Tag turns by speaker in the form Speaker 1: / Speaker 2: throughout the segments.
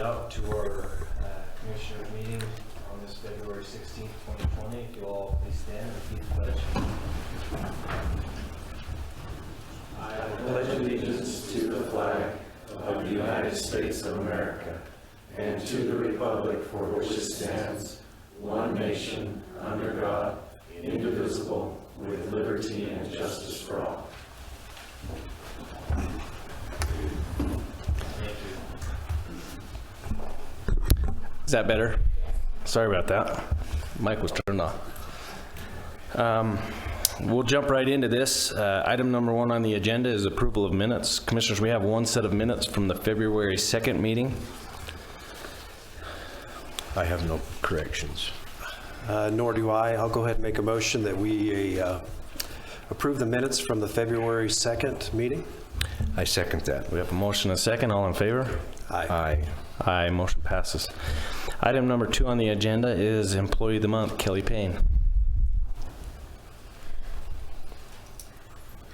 Speaker 1: out to our commissioner meeting on this February 16th, 2020. If you'll all please stand and repeat the pledge.
Speaker 2: I pledge allegiance to the flag of the United States of America and to the republic for which it stands, one nation, under God, indivisible, with liberty and justice for all.
Speaker 1: Is that better? Sorry about that. Mic was turned off. We'll jump right into this. Item number 1 on the agenda is approval of minutes. Commissioners, we have one set of minutes from the February 2nd meeting.
Speaker 3: I have no corrections.
Speaker 4: Nor do I. I'll go ahead and make a motion that we approve the minutes from the February 2nd meeting.
Speaker 3: I second that.
Speaker 1: We have a motion and a second. All in favor?
Speaker 4: Aye.
Speaker 3: Aye.
Speaker 1: Aye. Motion passes. Item number 2 on the agenda is Employee of the Month, Kelly Payne.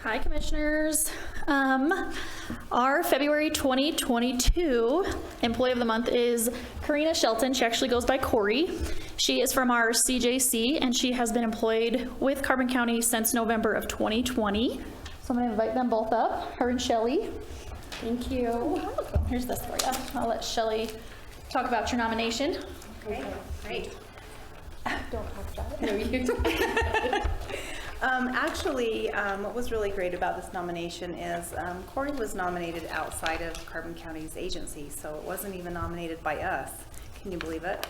Speaker 5: Hi, Commissioners. Our February 2022 Employee of the Month is Karina Shelton. She actually goes by Corey. She is from our CJC, and she has been employed with Carbon County since November of 2020. So I'm going to invite them both up, her and Shelly. Thank you. Here's this for you. I'll let Shelly talk about your nomination.
Speaker 6: Okay, great.
Speaker 5: Don't talk about it.
Speaker 6: No, you don't. Actually, what was really great about this nomination is Corey was nominated outside of Carbon County's agency, so it wasn't even nominated by us. Can you believe it?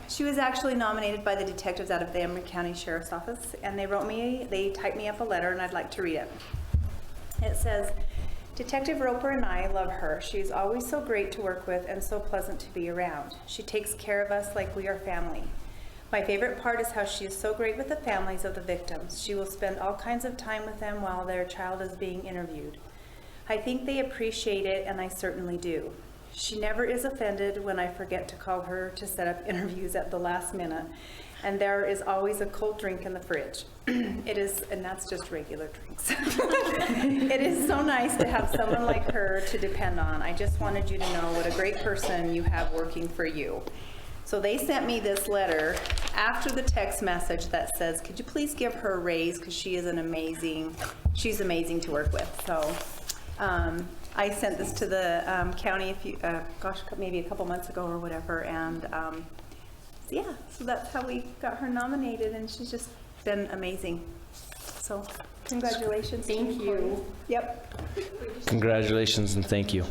Speaker 6: She was actually nominated by the detectives out of the Emory County Sheriff's Office, and they typed me up a letter, and I'd like to read it. It says, Detective Roper and I love her. She's always so great to work with and so pleasant to be around. She takes care of us like we are family. My favorite part is how she is so great with the families of the victims. She will spend all kinds of time with them while their child is being interviewed. I think they appreciate it, and I certainly do. She never is offended when I forget to call her to set up interviews at the last minute, and there is always a cold drink in the fridge. It is, and that's just regular drinks. It is so nice to have someone like her to depend on. I just wanted you to know what a great person you have working for you. So they sent me this letter after the text message that says, could you please give her a raise, because she is she's amazing to work with. So I sent this to the county maybe a couple months ago or whatever, and so that's how we got her nominated, and she's just been amazing. So congratulations.
Speaker 5: Thank you.
Speaker 6: Yep.
Speaker 1: Congratulations and thank you.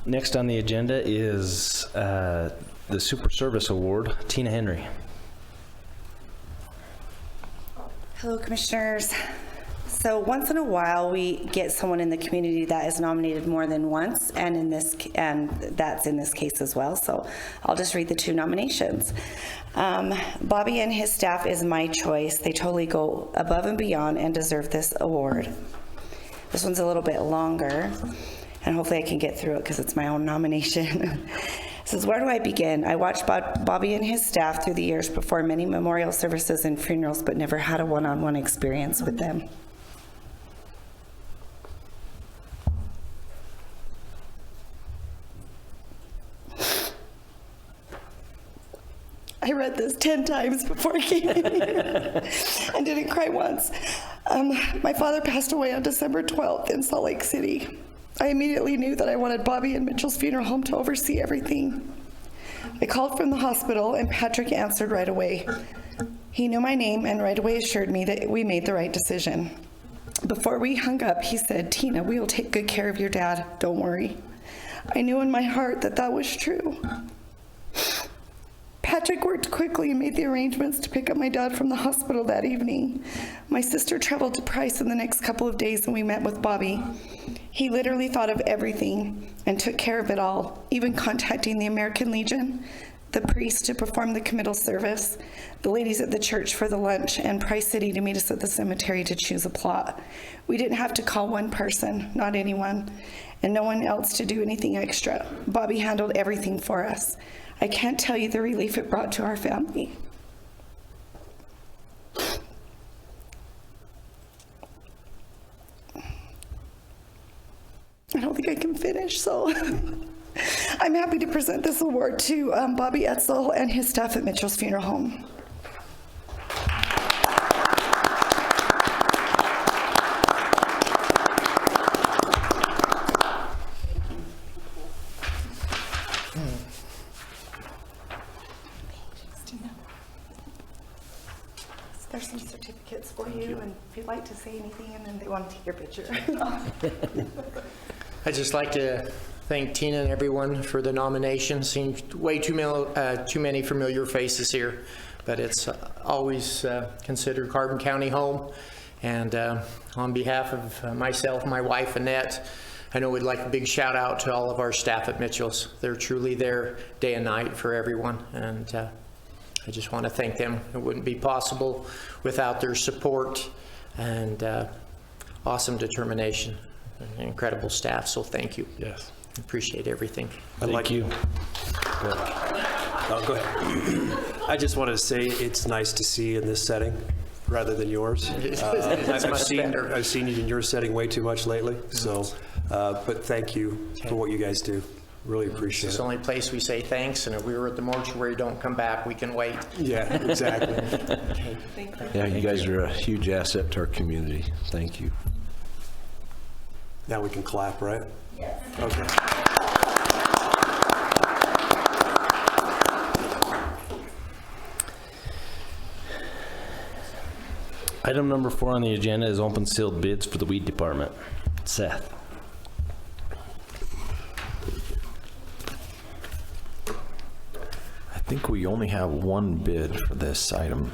Speaker 1: Next on the agenda is the Super Service Award, Tina Henry.
Speaker 7: Hello, Commissioners. So once in a while, we get someone in the community that is nominated more than once, and that's in this case as well. So I'll just read the 2 nominations. Bobby and his staff is my choice. They totally go above and beyond and deserve this award. This one's a little bit longer, and hopefully I can get through it because it's my own nomination. It says, where do I begin? I watched Bobby and his staff through the years perform many memorial services and funerals, but never had a one-on-one experience with them. I read this 10 times before I came in here and didn't cry once. My father passed away on December 12th in Salt Lake City. I immediately knew that I wanted Bobby and Mitchell's funeral home to oversee everything. I called from the hospital, and Patrick answered right away. He knew my name and right away assured me that we made the right decision. Before we hung up, he said, Tina, we will take good care of your dad. Don't worry. I knew in my heart that that was true. Patrick worked quickly and made the arrangements to pick up my dad from the hospital that evening. My sister traveled to Price in the next couple of days, and we met with Bobby. He literally thought of everything and took care of it all, even contacting the American Legion, the priest to perform the committal service, the ladies at the church for the lunch, and Price City to meet us at the cemetery to choose a plot. We didn't have to call one person, not anyone, and no one else to do anything extra. Bobby handled everything for us. I can't tell you the relief it brought to our family. I don't think I can finish, so I'm happy to present this award to Bobby Etzel and his staff at Mitchell's Funeral Home. There's some certificates for you, and if you'd like to say anything, and then they want to take your picture.
Speaker 8: I'd just like to thank Tina and everyone for the nomination. Seems way too many familiar faces here, but it's always considered Carbon County home. And on behalf of myself, my wife, Annette, I know we'd like a big shout out to all of our staff at Mitchell's. They're truly there day and night for everyone, and I just want to thank them. It wouldn't be possible without their support and awesome determination. An incredible staff, so thank you.
Speaker 1: Yes.
Speaker 8: Appreciate everything.
Speaker 1: Thank you.
Speaker 4: Oh, go ahead. I just wanted to say it's nice to see in this setting rather than yours. I've seen you in your setting way too much lately, so, but thank you for what you guys do. Really appreciate
Speaker 8: It's
Speaker 4: it.
Speaker 8: the only place we say thanks, and if we were at the mortuary, don't come back, we can wait.
Speaker 4: Yeah, exactly.
Speaker 3: Yeah, you guys are a huge asset to our community. Thank you.
Speaker 4: Now we can clap, right? Yes. Okay.
Speaker 1: Item number 4 on the agenda is open sealed bids for the weed department. Seth.
Speaker 9: I think we only have one bid for this item.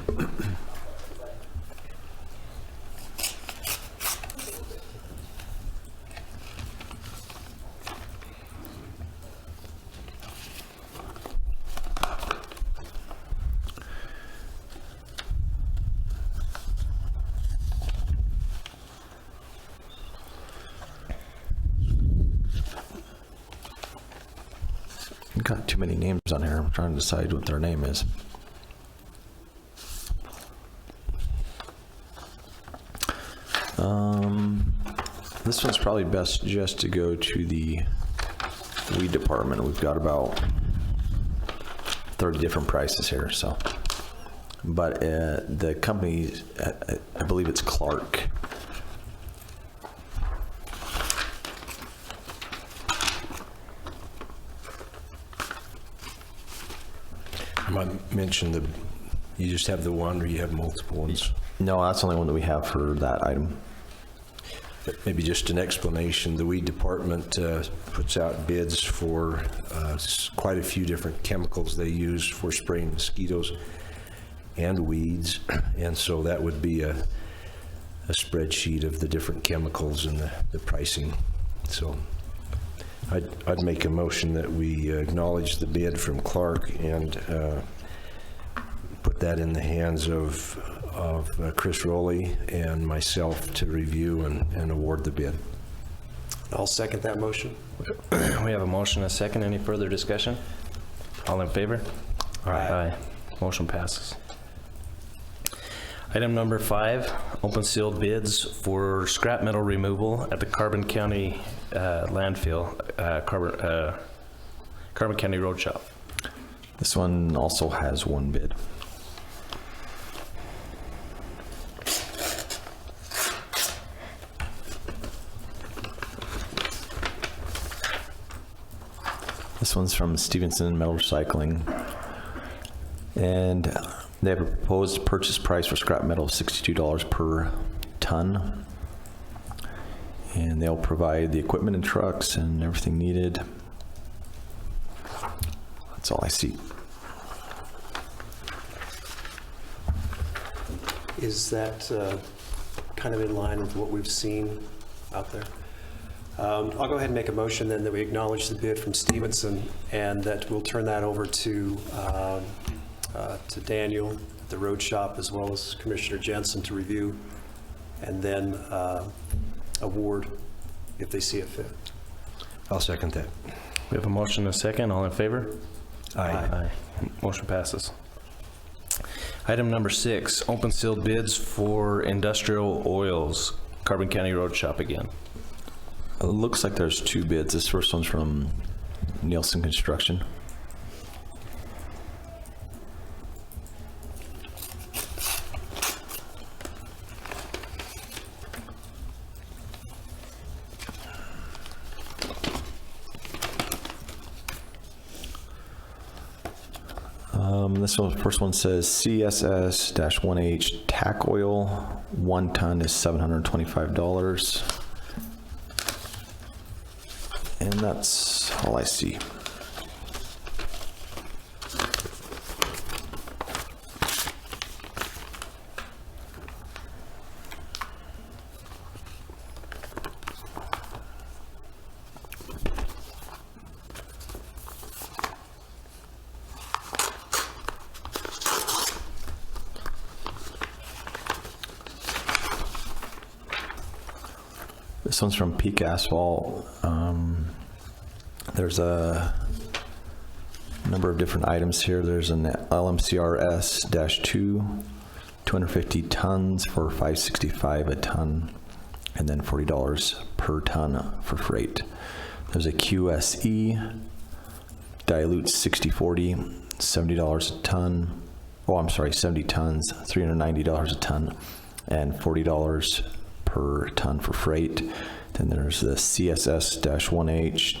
Speaker 9: Got too many names on here. I'm trying to decide what their name is. This one's probably best just to go to the weed department. We've got about 30 different prices here, so. But the company, I believe it's Clark.
Speaker 3: I might mention that you just have the one, or you have multiple ones?
Speaker 9: No, that's the only one that we have for that item.
Speaker 3: Maybe just an explanation. The weed department puts out bids for quite a few different chemicals they use for spraying mosquitoes and weeds, and so that would be a spreadsheet of the different chemicals and the pricing. So I'd make a motion that we acknowledge the bid from Clark and put that in the hands of Chris Rowley and myself to review and award the bid.
Speaker 4: I'll second that motion.
Speaker 1: We have a motion and a second. Any further discussion? All in favor? Aye. Motion passes. Item number 5, open sealed bids for scrap metal removal at the Carbon County landfill, Carbon County Road Shop.
Speaker 9: This one also has one bid. This one's from Stevenson Metal Recycling, and they have a proposed purchase price for scrap metal of $62 per ton, and they'll provide the equipment and trucks and everything needed. That's all I see.
Speaker 4: Is that kind of in line with what we've seen out there? I'll go ahead and make a motion then that we acknowledge the bid from Stevenson, and that we'll turn that over to Daniel at the road shop, as well as Commissioner Jensen, to review and then award if they see it fit.
Speaker 3: I'll second that.
Speaker 1: We have a motion and a second. All in favor?
Speaker 3: Aye.
Speaker 1: Motion passes. Item number 6, open sealed bids for industrial oils, Carbon County Road Shop again.
Speaker 9: It looks like there's 2 bids. This first one's from Nielsen Construction. This one, first one says CSS-1H tack oil, 1 ton is $725. And that's all I see. This one's from Peak Asphalt. There's a number of different items here. There's an LMCRS-2, 250 tons for $565 a ton, and then $40 per ton for freight. There's a QSE, dilute 60/40, $70 a ton. Oh, I'm sorry, 70 tons, $390 a ton, and $40 per ton for freight. Then there's the CSS-1H,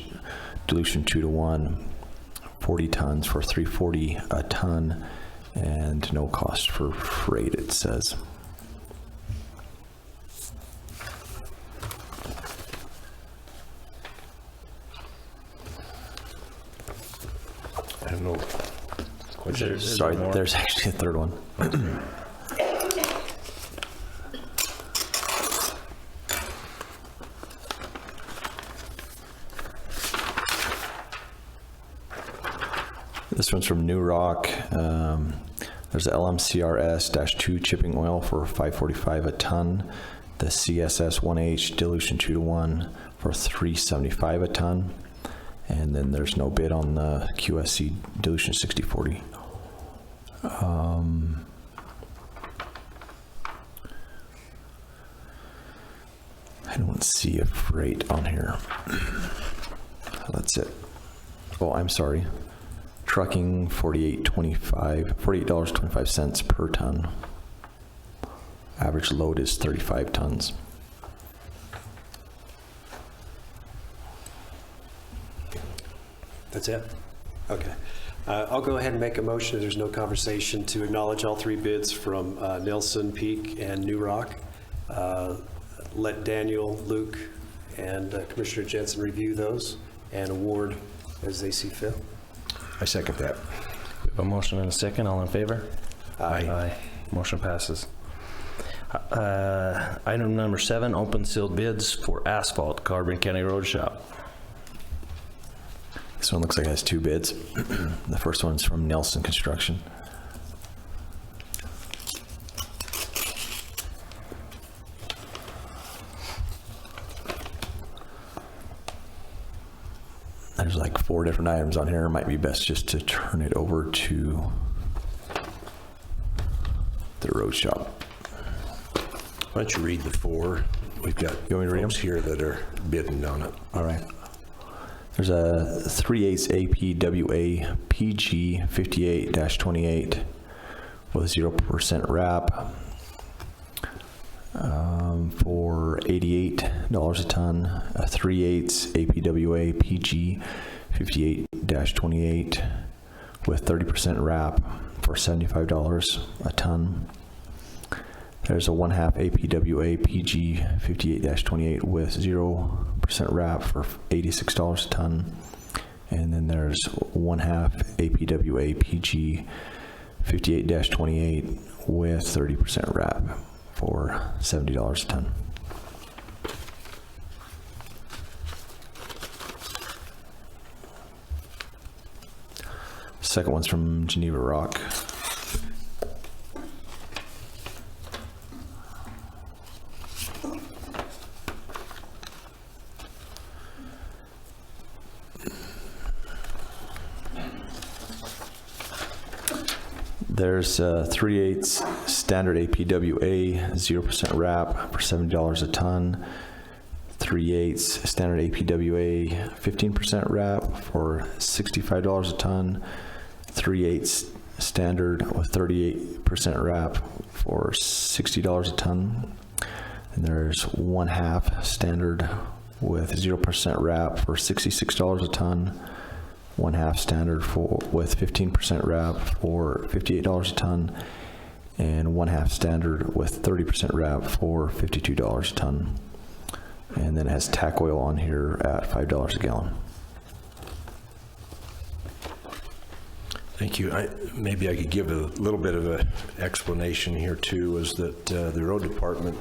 Speaker 9: dilution 2:1, 40 tons for $340 a ton, and no cost for freight, it says.
Speaker 1: I don't know.
Speaker 9: Sorry, there's actually a third one. This one's from New Rock. There's the LMCRS-2 chipping oil for $545 a ton. The CSS-1H dilution 2:1 for $375 a ton. And then there's no bid on the QSC dilution 60/40. I don't see a freight on here. That's it. Oh, I'm sorry. Trucking, $48.25 per ton. Average load is 35 tons.
Speaker 4: That's it? Okay. I'll go ahead and make a motion, if there's no conversation, to acknowledge all 3 bids from Nelson, Peak, and New Rock. Let Daniel, Luke, and Commissioner Jensen review those and award as they see fit.
Speaker 3: I second that.
Speaker 1: We have a motion and a second. All in favor?
Speaker 3: Aye.
Speaker 1: Motion passes. Item number 7, open sealed bids for asphalt, Carbon County Road Shop.
Speaker 9: This one looks like it has 2 bids. The first one's from Nelson Construction. There's like 4 different items on here. It might be best just to turn it over to the road shop.
Speaker 3: Why don't you read the 4? We've got folks here that are bidding on it.
Speaker 9: All right. There's a 3/8 APWA PG 58-28 with 0% wrap for $88 a ton. A 3/8 APWA PG 58-28 with 30% wrap for $75 a ton. There's a 1/2 APWA PG 58-28 with 0% wrap for $86 a ton. And then there's 1/2 APWA PG 58-28 with 30% wrap for $70 a ton. Second one's from Geneva Rock. There's 3/8 standard APWA, 0% wrap for $70 a ton. 3/8 standard APWA, 15% wrap for $65 a ton. 3/8 standard with 38% wrap for $60 a ton. And there's 1/2 standard with 0% wrap for $66 a ton. 1/2 standard with 15% wrap for $58 a ton. And 1/2 standard with 30% wrap for $52 a ton. And then it has tack oil on here at $5 a gallon.
Speaker 3: Thank you. Maybe I could give a little bit of an explanation here too, is that the road department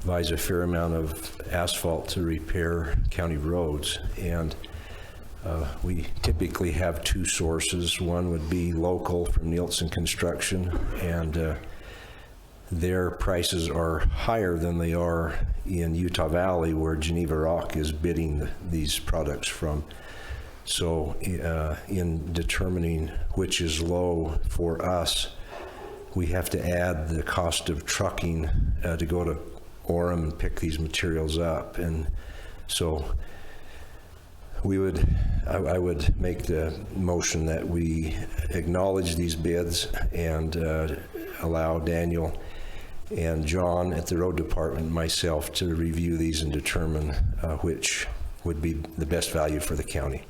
Speaker 3: buys a fair amount of asphalt to repair county roads, and we typically have two sources. One would be local from Nielsen Construction, and their prices are higher than they are in Utah Valley, where Geneva Rock is bidding these products from. So in determining which is low for us, we have to add the cost of trucking to go to Orem and pick these materials up. And so I would make the motion that we acknowledge these bids and allow Daniel and John at the road department, myself, to review these and determine which would be the best value for the county.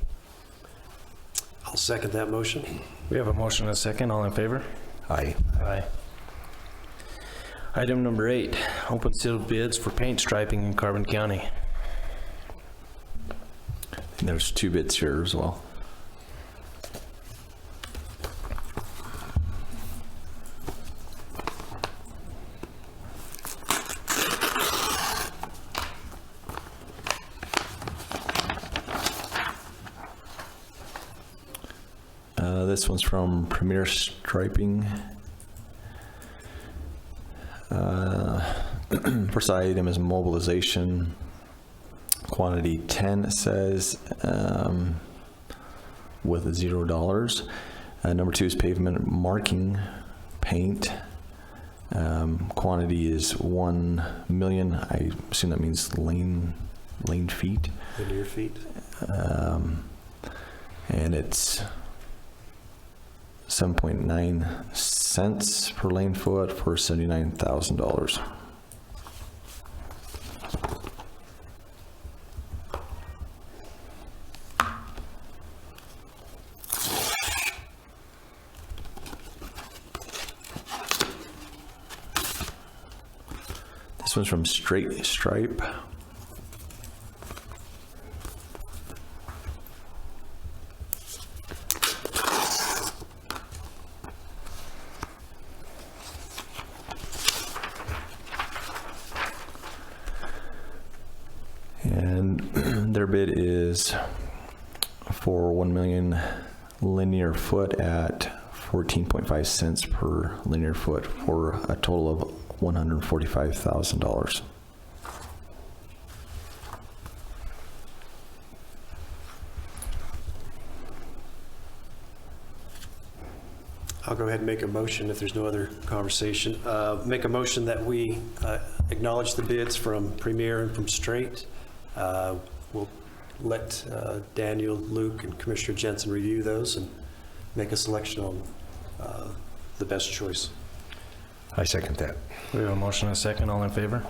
Speaker 4: I'll second that motion.
Speaker 1: We have a motion and a second. All in favor?
Speaker 3: Aye.
Speaker 1: Aye. Item number 8, open sealed bids for paint striping in Carbon County.
Speaker 9: And there's 2 bids here as well. This one's from Premier Striping. First item is mobilization. Quantity 10, it says, with $0. Number 2 is pavement marking paint. Quantity is 1 million. I assume that means lane feet.
Speaker 4: Linear feet.
Speaker 9: And it's 7.9 cents per lane foot for $79,000. This one's from Straight Stripe. And their bid is for 1 million linear foot at 14.5 cents per linear foot for a total of $145,000.
Speaker 4: I'll go ahead and make a motion if there's no other conversation. Make a motion that we acknowledge the bids from Premier and from Straight. We'll let Daniel, Luke, and Commissioner Jensen review those and make a selection on the best choice.
Speaker 3: I second that.
Speaker 1: We have a motion and a second. All in favor?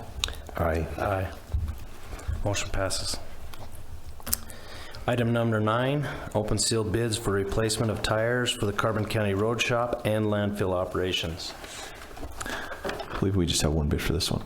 Speaker 3: Aye.
Speaker 1: Aye. Motion passes. Item number 9, open sealed bids for replacement of tires for the Carbon County Road Shop and landfill operations.
Speaker 9: I believe we just have one bid for this one.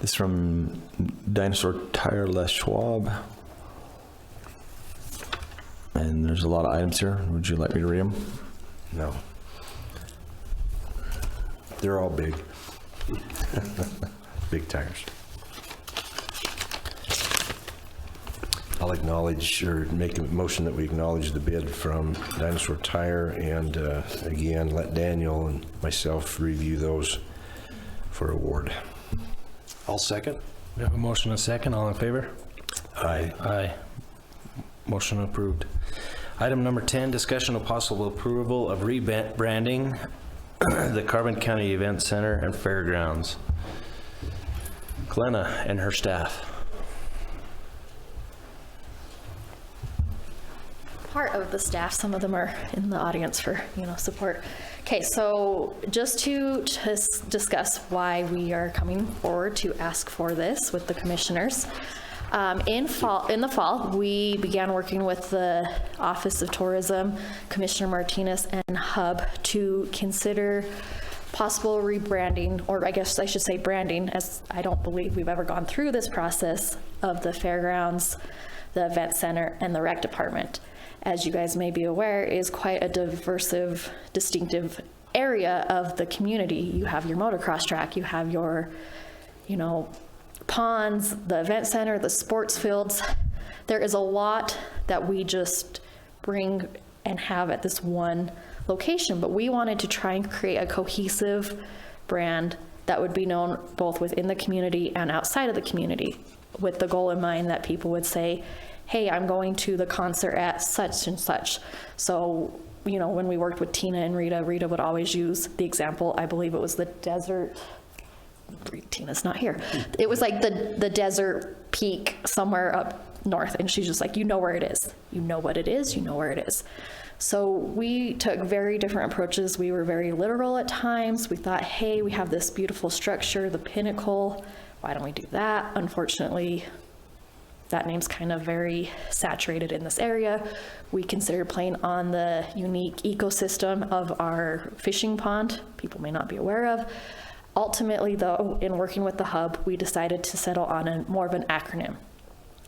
Speaker 9: This is from Dinosaur Tire Les Schwab. And there's a lot of items here. Would you like me to read them?
Speaker 3: No. They're all big. Big tires. I'll acknowledge, or make a motion that we acknowledge the bid from Dinosaur Tire, and again, let Daniel and myself review those for award.
Speaker 4: I'll second.
Speaker 1: We have a motion and a second. All in favor?
Speaker 3: Aye.
Speaker 1: Aye. Motion approved. Item number 10, discussion of possible approval of rebranding the Carbon County Event Center and Fairgrounds. Glenna and her staff.
Speaker 5: Part of the staff, some of them are in the audience for, support. Okay, so just to discuss why we are coming forward to ask for this with the commissioners. In the fall, we began working with the Office of Tourism, Commissioner Martinez, and Hub to consider possible rebranding, or I guess I should say branding, as I don't believe we've ever gone through this process of the fairgrounds, the event center, and the rec department. As you guys may be aware, is quite a diversive, distinctive area of the community. You have your motocross track, you have your, ponds, the event center, the sports fields. There is a lot that we just bring and have at this one location, but we wanted to try and create a cohesive brand that would be known both within the community and outside of the community, with the goal in mind that people would say, hey, I'm going to the concert at such and such. So, when we worked with Tina and Rita would always use the example, I believe it was the desert, Tina's not here. It was like the desert peak somewhere up north, and she's just like, you know where it is. You know what it is, you know where it is. So we took very different approaches. We were very literal at times. We thought, hey, we have this beautiful structure, the Pinnacle. Why don't we do that? Unfortunately, that name's kind of very saturated in this area. We considered playing on the unique ecosystem of our fishing pond, people may not be aware of. Ultimately, though, in working with the Hub, we decided to settle on more of an acronym.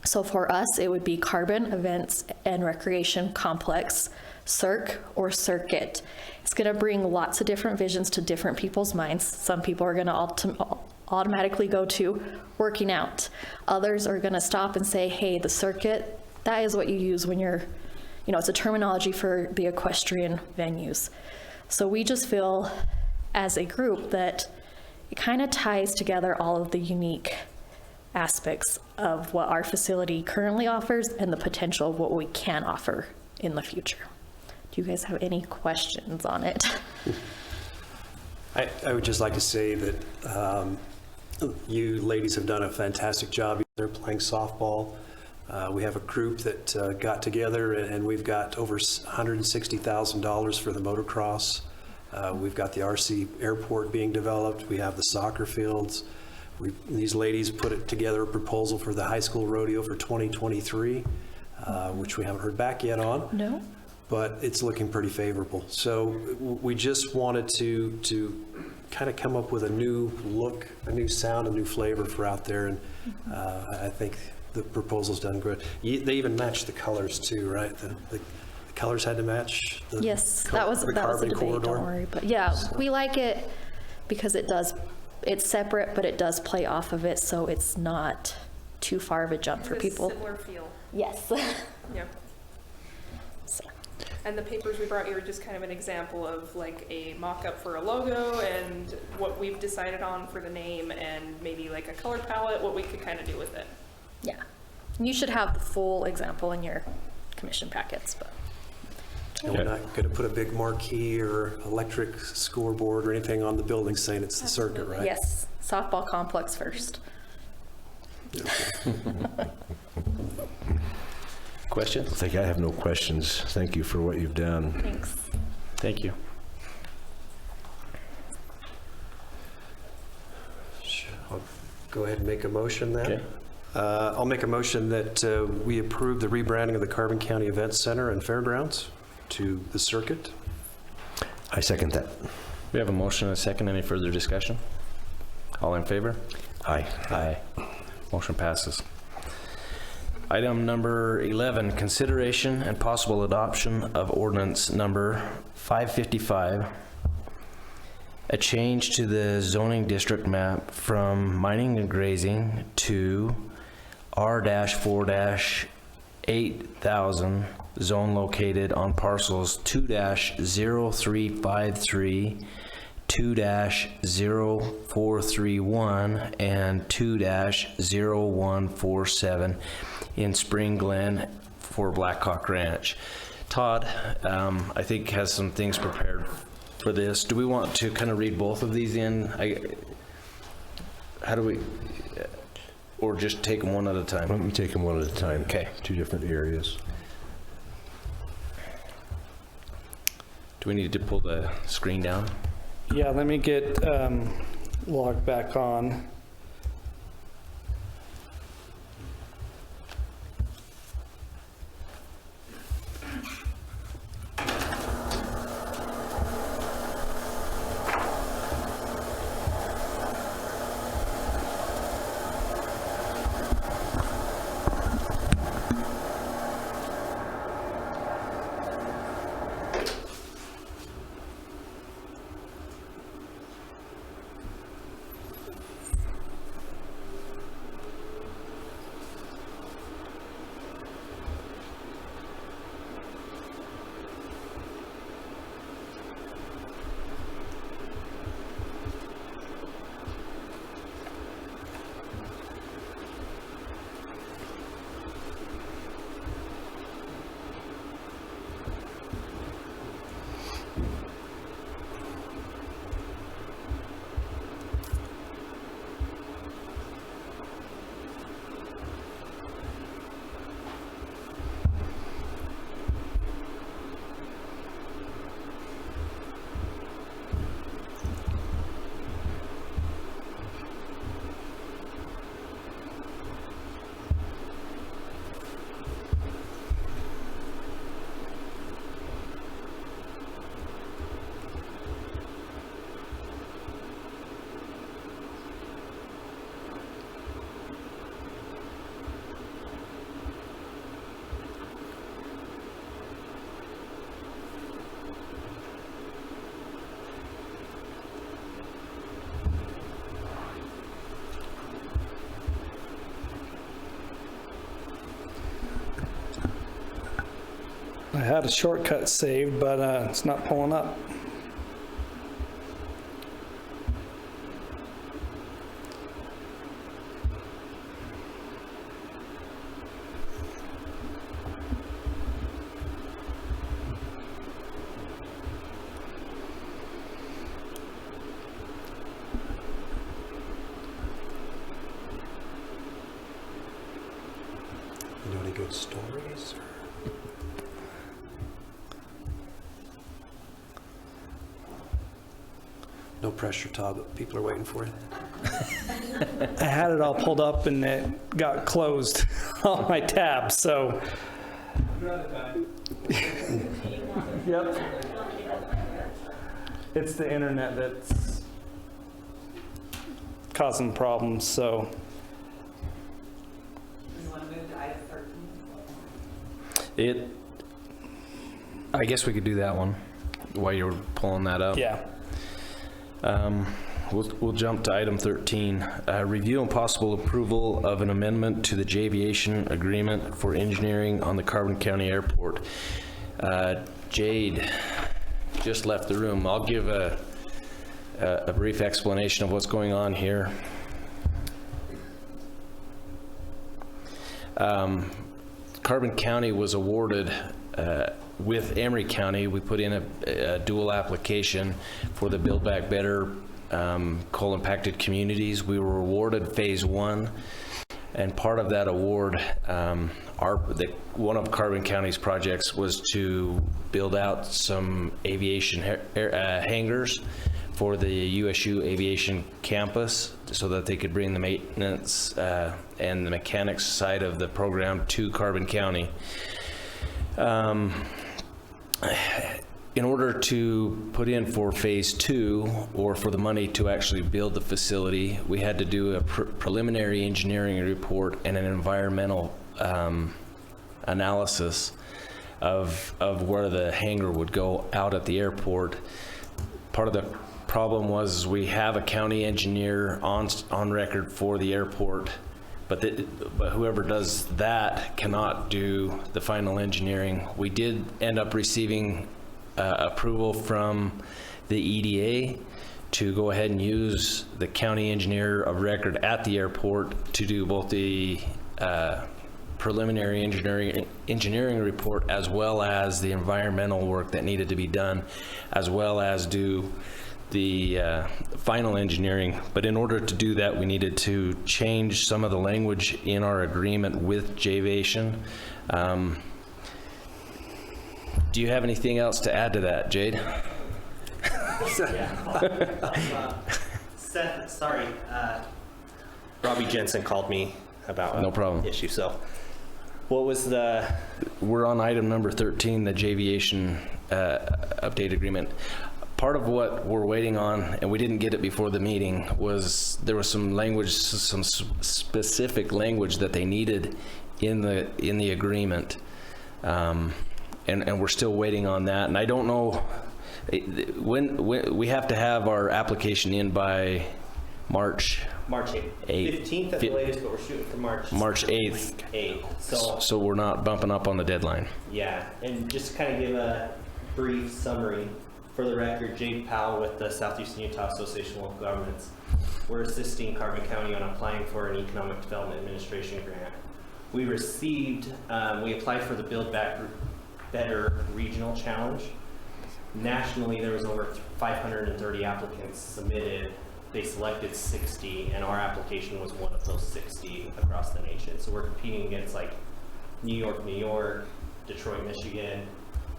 Speaker 5: So for us, it would be Carbon Events and Recreation Complex, CERC or Circuit. It's going to bring lots of different visions to different people's minds. Some people are going to automatically go to working out. Others are going to stop and say, hey, the circuit, that is what you use when you're, it's a terminology for the equestrian venues. So we just feel as a group that it kind of ties together all of the unique aspects of what our facility currently offers and the potential of what we can offer in the future. Do you guys have any questions on it?
Speaker 4: I would just like to say that you ladies have done a fantastic job. They're playing softball. We have a group that got together, and we've got over $160,000 for the motocross. We've got the RC airport being developed. We have the soccer fields. These ladies put together a proposal for the high school rodeo for 2023, which we haven't heard back yet on.
Speaker 5: No.
Speaker 4: But it's looking pretty favorable. So we just wanted to kind of come up with a new look, a new sound, a new flavor for out there. And I think the proposal's done good. They even matched the colors too, right? The colors had to match.
Speaker 5: Yes, that was a debate, don't worry. But yeah, we like it because it's separate, but it does play off of it, so it's not too far of a jump for people.
Speaker 10: Similar feel.
Speaker 5: Yes.
Speaker 10: Yeah.
Speaker 5: So.
Speaker 10: And the papers we brought you are just kind of an example of like a mock-up for a logo and what we've decided on for the name and maybe like a color palette, what we could kind of do with it.
Speaker 5: Yeah. You should have the full example in your commission packets, but.
Speaker 4: And we're not going to put a big marquee or electric scoreboard or anything on the building saying it's the circuit, right?
Speaker 5: Yes, softball complex first.
Speaker 1: Questions?
Speaker 3: I have no questions. Thank you for what you've done.
Speaker 5: Thanks.
Speaker 1: Thank you.
Speaker 4: I'll go ahead and make a motion then.
Speaker 1: Okay.
Speaker 4: I'll make a motion that we approve the rebranding of the Carbon County Event Center and Fairgrounds to the circuit.
Speaker 3: I second that.
Speaker 1: We have a motion and a second. Any further discussion? All in favor?
Speaker 3: Aye.
Speaker 1: Aye. Motion passes. Item number 11, consideration and possible adoption of ordinance number 555, a change to the zoning district map from mining and grazing to R-4-A 8,000 zone located on parcels 2-0353, 2-0431, and 2-0147 in Spring Glen for Blackhawk Ranch. Todd, I think, has some things prepared for this. Do we want to kind of read both of these in? How do we, or just take them one at a
Speaker 3: Why
Speaker 1: time?
Speaker 3: don't we take them one at a time?
Speaker 1: Okay.
Speaker 3: Two different areas.
Speaker 1: Do we need to pull the screen down?
Speaker 11: Yeah, let me get logged back on. I had a shortcut saved, but it's not pulling up.
Speaker 4: You know any good stories? No pressure, Todd, but people are waiting for you.
Speaker 11: I had it all pulled up and it got closed on my tab, so. Yep. It's the internet that's causing problems, so.
Speaker 1: I guess we could do that one while you're pulling that up.
Speaker 11: Yeah.
Speaker 1: We'll jump to item 13. Review and possible approval of an amendment to the JAViation agreement for engineering on the Carbon County Airport. Jade just left the room. I'll give a brief explanation of what's going on here. Carbon County was awarded with Emery County. We put in a dual application for the Build Back Better coal impacted communities. We were awarded phase 1, and part of that award, one of Carbon County's projects was to build out some aviation hangars for the USU Aviation Campus so that they could bring the maintenance and the mechanics side of the program to Carbon County. In order to put in for phase 2, or for the money to actually build the facility, we had to do a preliminary engineering report and an environmental analysis of where the hangar would go out at the airport. Part of the problem was we have a county engineer on record for the airport But whoever does that cannot do the final engineering. We did end up receiving approval from the EDA to go ahead and use the county engineer of record at the airport to do both the preliminary engineering report as well as the environmental work that needed to be done, as well as do the final engineering. But in order to do that, we needed to change some of the language in our agreement with Javation. Do you have anything else to add to that, Jade?
Speaker 12: Seth, sorry. Robbie Jensen called me about
Speaker 1: No problem.
Speaker 12: an issue. So what was the...
Speaker 1: We're on item number 13, the Javation update agreement. Part of what we're waiting on, and we didn't get it before the meeting, was there was some language, some specific language that they needed in the agreement, and we're still waiting on that. And I don't know when we have to have our application in by March
Speaker 12: 8th. 15th at the latest, but we're shooting for March 8th.
Speaker 1: So we're not bumping up on the deadline.
Speaker 12: Yeah, and just to kind of give a brief summary. For the record, Jade Powell with the Southeastern Utah Association of Local Governments. We're assisting Carbon County on applying for an Economic Development Administration grant. We applied for the Build Back Better Regional Challenge. Nationally, there was over 530 applicants submitted. They selected 60, and our application was one of those 60 across the nation. So we're competing against like New York, Detroit, Michigan,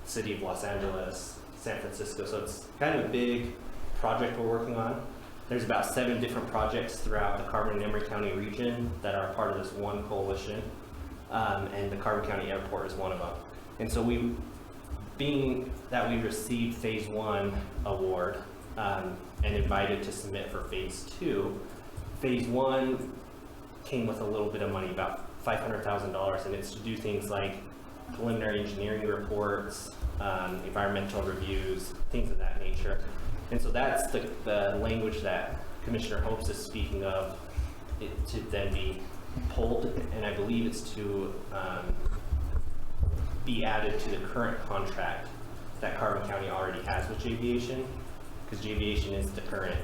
Speaker 12: City of Los Angeles, San Francisco. So it's kind of a big project we're working on. There's about 7 different projects throughout the Carbon and Emery County region that are part of this one coalition, and the Carbon County Airport is one of them. And so being that we received phase 1 award and invited to submit for phase 2, phase 1 came with a little bit of money, about $500,000, and it's to do things like preliminary engineering reports, environmental reviews, things of that nature. And so that's the language that Commissioner Hopes is speaking of, it to then be pulled, and I believe it's to be added to the current contract that Carbon County already has with Javation, because Javation is the current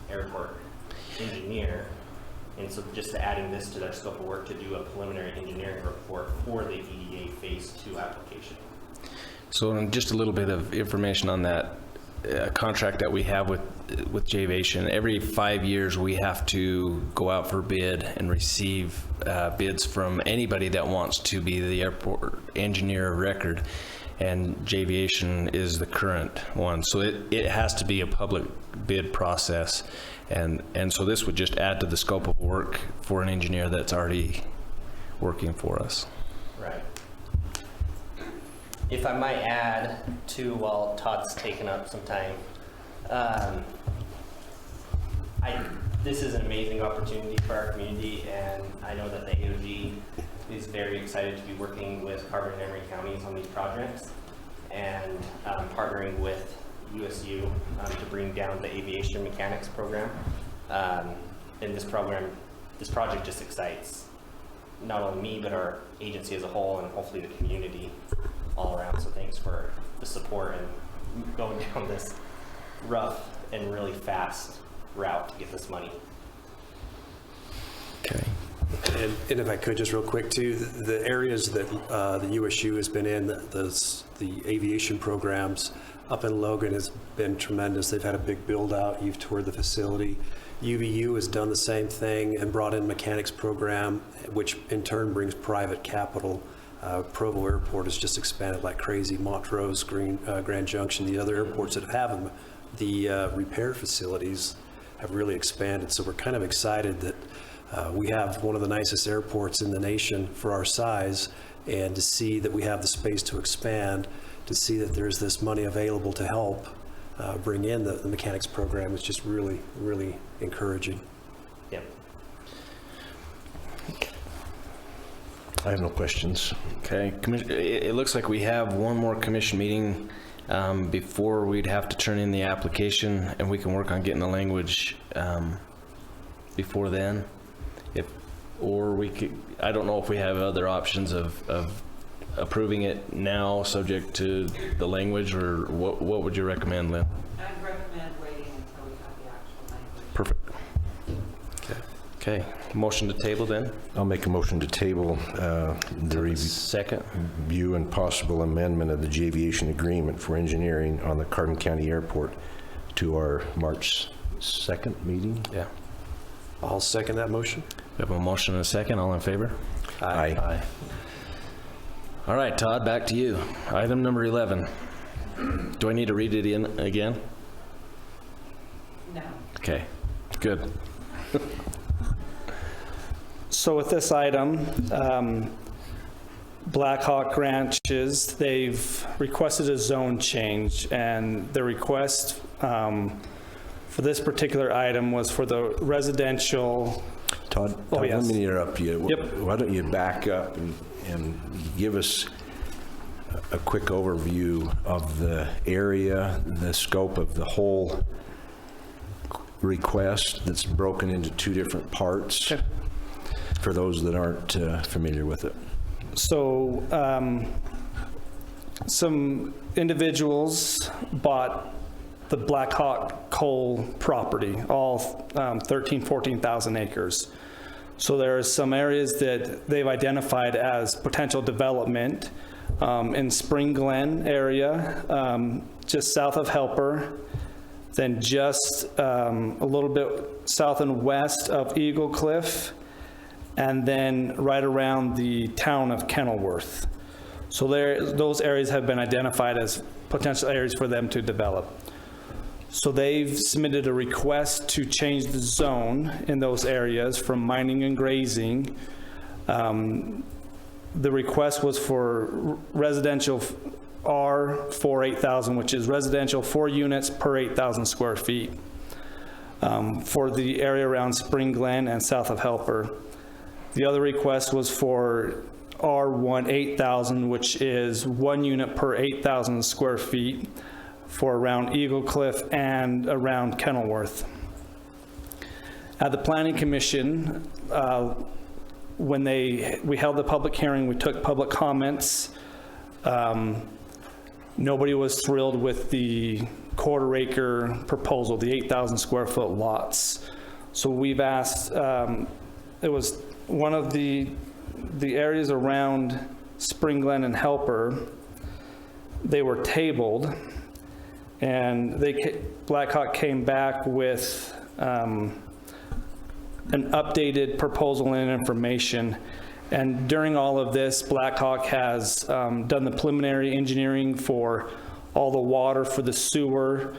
Speaker 12: airport engineer. And so just adding this to their scope of work to do a preliminary engineering report for the EDA phase 2 application.
Speaker 1: So just a little bit of information on that contract that we have with Javation. Every 5 years, we have to go out for bid and receive bids from anybody that wants to be the airport engineer of record. And Javation is the current one. So it has to be a public bid process. And so this would just add to the scope of work for an engineer that's already working for us.
Speaker 12: Right. If I might add to, while Todd's taken up some time, this is an amazing opportunity for our community, and I know that the AOG is very excited to be working with Carbon and Emery counties on these projects and partnering with USU to bring down the aviation mechanics program. And this project just excites not only me, but our agency as a whole, and hopefully the community all around. So thanks for the support and going down this rough and really fast route to get this money.
Speaker 1: Okay.
Speaker 4: And if I could, just real quick too, the areas that the USU has been in, the aviation programs up in Logan has been tremendous. They've had a big build out. You've toured the facility. UVU has done the same thing and brought in mechanics program, which in turn brings private capital. Provo Airport has just expanded like crazy. Montrose, Grand Junction, the other airports that have them, the repair facilities have really expanded. So we're kind of excited that we have one of the nicest airports in the nation for our size, and to see that we have the space to expand, to see that there's this money available to help bring in the mechanics program is just really, really encouraging.
Speaker 12: Yep.
Speaker 3: I have no questions.
Speaker 1: Okay, it looks like we have one more commission meeting before we'd have to turn in the application, and we can work on getting the language before then. or we could, I don't know if we have other options of approving it now, subject to the language, or what would you recommend, Lynn?
Speaker 13: I'd recommend waiting until we have the actual language.
Speaker 1: Perfect. Okay, motion to table then?
Speaker 3: I'll make a motion to table the
Speaker 1: Second.
Speaker 3: review and possible amendment of the Aviation Agreement for engineering on the Carbon County Airport to our March 2nd meeting.
Speaker 1: Yeah.
Speaker 4: I'll second that motion.
Speaker 1: We have a motion and a second. All in favor?
Speaker 3: Aye.
Speaker 1: All right, Todd, back to you. Item number 11. Do I need to read it in again?
Speaker 13: No.
Speaker 1: Okay, good.
Speaker 11: So with this item, Blackhawk Ranches, they've requested a zone change, and the request for this particular item was for the residential.
Speaker 3: Todd,
Speaker 11: Oh, yes.
Speaker 3: let me interrupt you.
Speaker 11: Yep.
Speaker 3: Why don't you back up and give us a quick overview of the area, the scope of the whole request that's broken into two different parts,
Speaker 11: Okay.
Speaker 3: for those that aren't familiar with it.
Speaker 11: So some individuals bought the Blackhawk coal property, all 14,000 acres. So there are some areas that they've identified as potential development in Spring Glen area, just south of Helper, then just a little bit south and west of Eagle Cliff, and then right around the town of Kenilworth. So those areas have been identified as potential areas for them to develop. So they've submitted a request to change the zone in those areas from mining and grazing. The request was for residential R for 8,000, which is residential 4 units per 8,000 square feet for the area around Spring Glen and south of Helper. The other request was for R1 8,000, which is 1 unit per 8,000 square feet for around Eagle Cliff and around Kenilworth. At the Planning Commission, when we held the public hearing, we took public comments. Nobody was thrilled with the quarter-acre proposal, the 8,000 square foot lots. So we've asked, it was one of the areas around Spring Glen and Helper, they were tabled, and Blackhawk came back with an updated proposal and information. And during all of this, Blackhawk has done the preliminary engineering for all the water for the sewer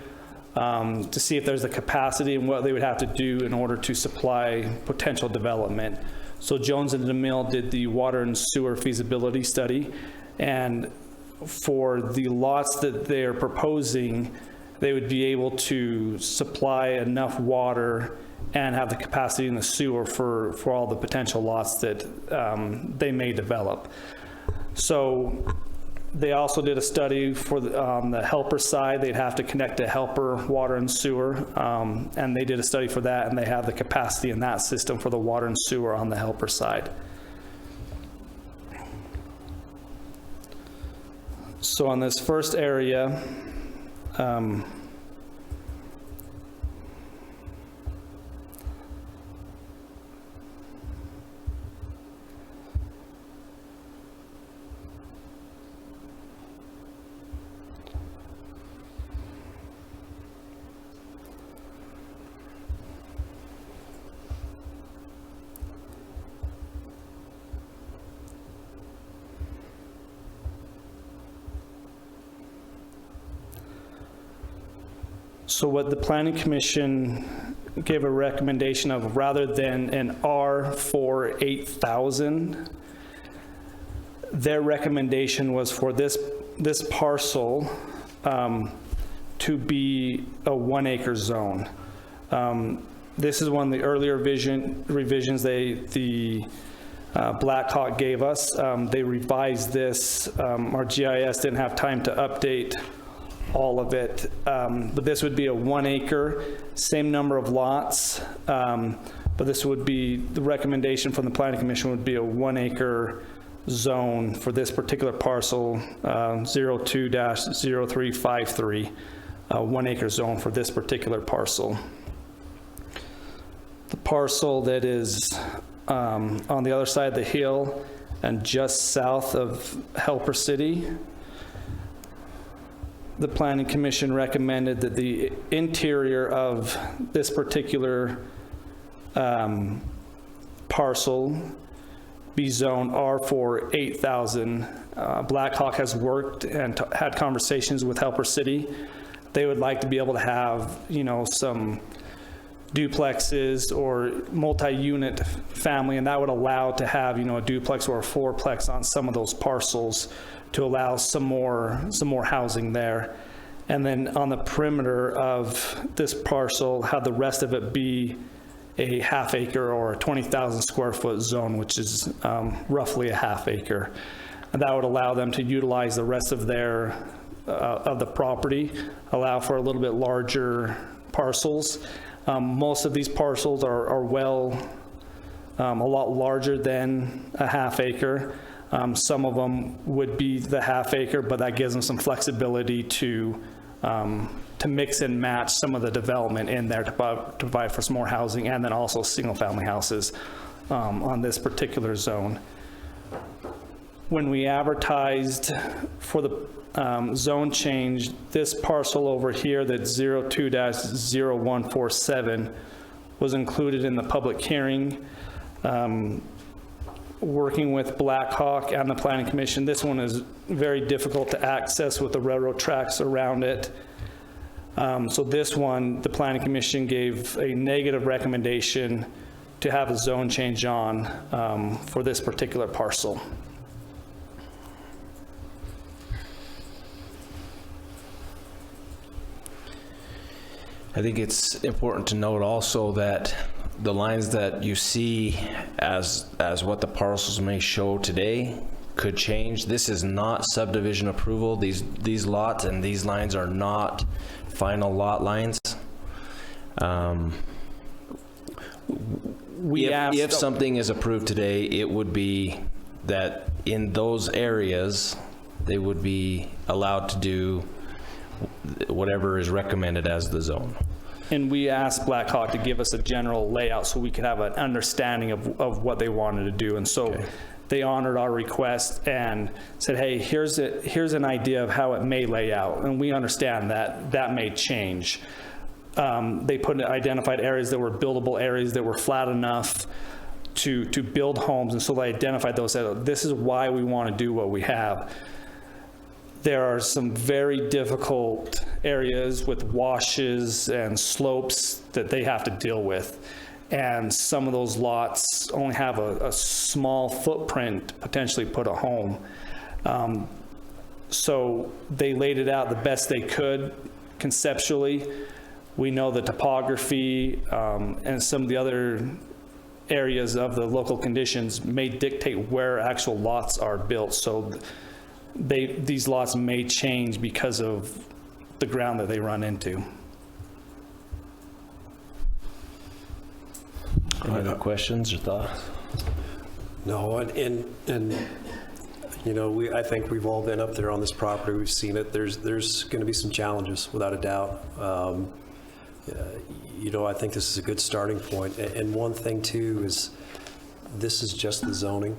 Speaker 11: to see if there's a capacity and what they would have to do in order to supply potential development. So Jones and DeMille did the water and sewer feasibility study, and for the lots that they're proposing, they would be able to supply enough water and have the capacity in the sewer for all the potential lots that they may develop. So they also did a study for on the Helper side. They'd have to connect to Helper water and sewer, and they did a study for that, and they have the capacity in that system for the water and sewer on the Helper side. So on this first area, so what the Planning Commission gave a recommendation of, rather than an R for 8,000, their recommendation was for this parcel to be a 1 acre zone. This is one of the earlier revisions the Blackhawk gave us. They revised this. Our GIS didn't have time to update all of it, but this would be a 1 acre, same number of lots, but but this would be, the recommendation from the Planning Commission would be a 1 acre zone for this particular parcel, 02-0353, 1 acre zone for this particular parcel. The parcel that is on the other side of the hill and just south of Helper City, the Planning Commission recommended that the interior of this particular parcel be zoned R for 8,000. Blackhawk has worked and had conversations with Helper City. They would like to be able to have, you know, some duplexes or multi-unit family, and that would allow to have, you know, a duplex or a fourplex on some of those parcels to allow some more housing there. And then on the perimeter of this parcel, have the rest of it be a half acre or a 20,000 square foot zone, which is roughly a half acre. And that would allow them to utilize the rest of their of the property, allow for a little bit larger parcels. Most of these parcels are a lot larger than a half acre. Some of them would be the half acre, but that gives them some flexibility to mix and match some of the development in there to provide for some more housing, and then also single family houses on this particular zone. When we advertised for the zone change, this parcel over here that's 02-0147 was included in the public hearing. Working with Blackhawk and the Planning Commission, this one is very difficult to access with the railroad tracks around it. So this one, the Planning Commission gave a negative recommendation to have a zone change on for this particular parcel.
Speaker 1: I think it's important to note also that the lines that you see as what the parcels may show today could change. This is not subdivision approval. These lots and these lines are not final lot lines. If something is approved today, it would be that in those areas, they would be allowed to do whatever is recommended as the zone.
Speaker 11: And we asked Blackhawk to give us a general layout so we could have an understanding of what they wanted to do. And so they honored our request and said, hey, here's an idea of how it may lay out. And we understand that that may change. They identified areas that were buildable areas that were flat enough to build homes. And so they identified those, said, this is why we want to do what we have. There are some very difficult areas with washes and slopes that they have to deal with. And some of those lots only have a small footprint to potentially put a home. So they laid it out the best they could conceptually. We know the topography and some of the other areas of the local conditions may dictate where actual lots are built. So these lots may change because of the ground that they run into.
Speaker 1: Any other questions or thoughts?
Speaker 4: No, and you know, I think we've all been up there on this property. We've seen it. There's going to be some challenges, without a doubt. You know, I think this is a good starting point. And one thing too is this is just the zoning.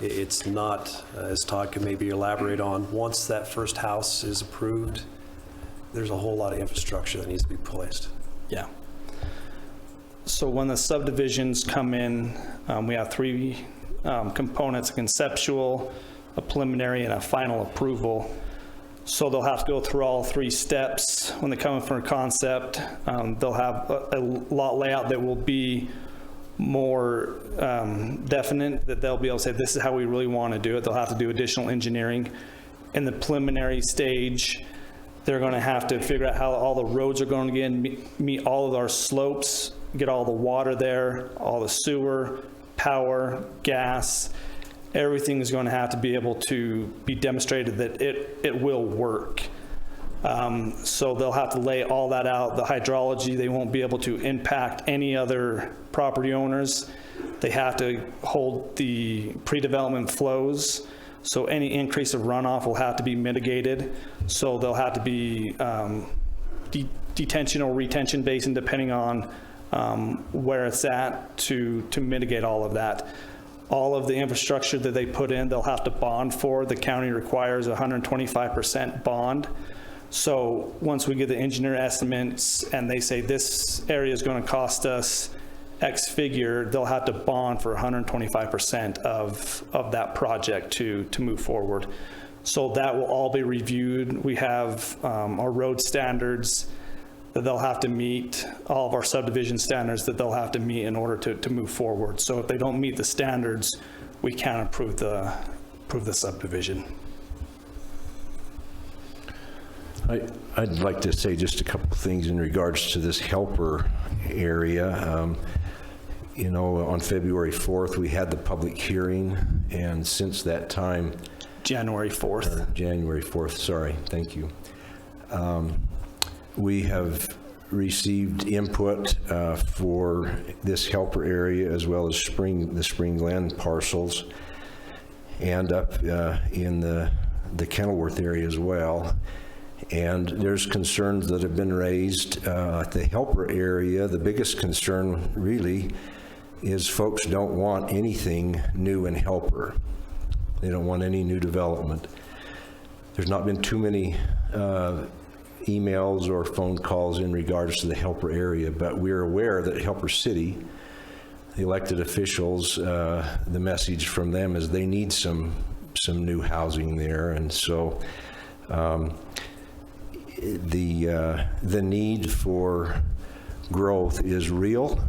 Speaker 4: It's not, as Todd can maybe elaborate on, once that first house is approved, there's a whole lot of infrastructure that needs to be placed.
Speaker 11: Yeah. So when the subdivisions come in, we have three components: a conceptual, a preliminary, and a final approval. So they'll have to go through all three steps. When they come in for a concept, they'll have a lot layout that will be more definite, that they'll be able to say, this is how we really want to do it. They'll have to do additional engineering. In the preliminary stage, they're going to have to figure out how all the roads are going to meet all of our slopes, get all the water there, all the sewer, power, gas. Everything is going to have to be able to be demonstrated that it will work. So they'll have to lay all that out. The hydrology, they won't be able to impact any other property owners. They have to hold the pre-development flows. So any increase of runoff will have to be mitigated. So there'll have to be detention or retention basin, depending on where it's at, to mitigate all of that. All of the infrastructure that they put in, they'll have to bond for. The county requires 125% bond. So once we get the engineer estimates and they say this area is going to cost us X figure, they'll have to bond for 125% of that project to move forward. So that will all be reviewed. We have our road standards that they'll have to meet, all of our subdivision standards that they'll have to meet in order to move forward. So if they don't meet the standards, we can't approve the subdivision.
Speaker 3: I'd like to say just a couple things in regards to this helper area. You know, on February 4th, we had the public hearing, and since that time...
Speaker 11: January 4th.
Speaker 3: January 4th, sorry, thank you. We have received input for this helper area, as well as the Spring Glen parcels, and up in the Kenilworth area as well. And there's concerns that have been raised at the helper area. The biggest concern really is folks don't want anything new in helper. They don't want any new development. There's not been too many emails or phone calls in regards to the helper area, but we're aware that Helper City, the elected officials, the message from them is they need some new housing there. And so the need for growth is real.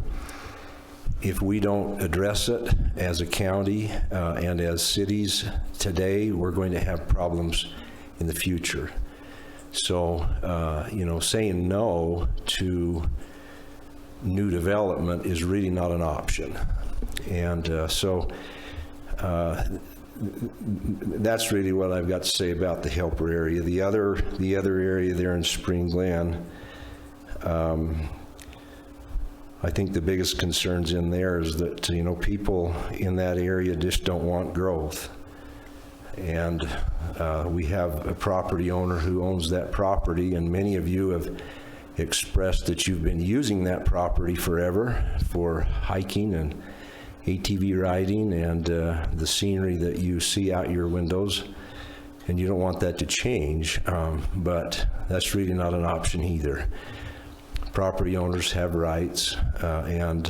Speaker 3: If we don't address it as a county and as cities today, we're going to have problems in the future. So, you know, saying no to new development is really not an option. And that's really what I've got to say about the helper area. The other area there in Spring Glen, I think the biggest concerns in there is that, you know, people in that area just don't want growth. And we have a property owner who owns that property, and many of you have expressed that you've been using that property forever for hiking and ATV riding and the scenery that you see out your windows, and you don't want that to change, but that's really not an option either. Property owners have rights, and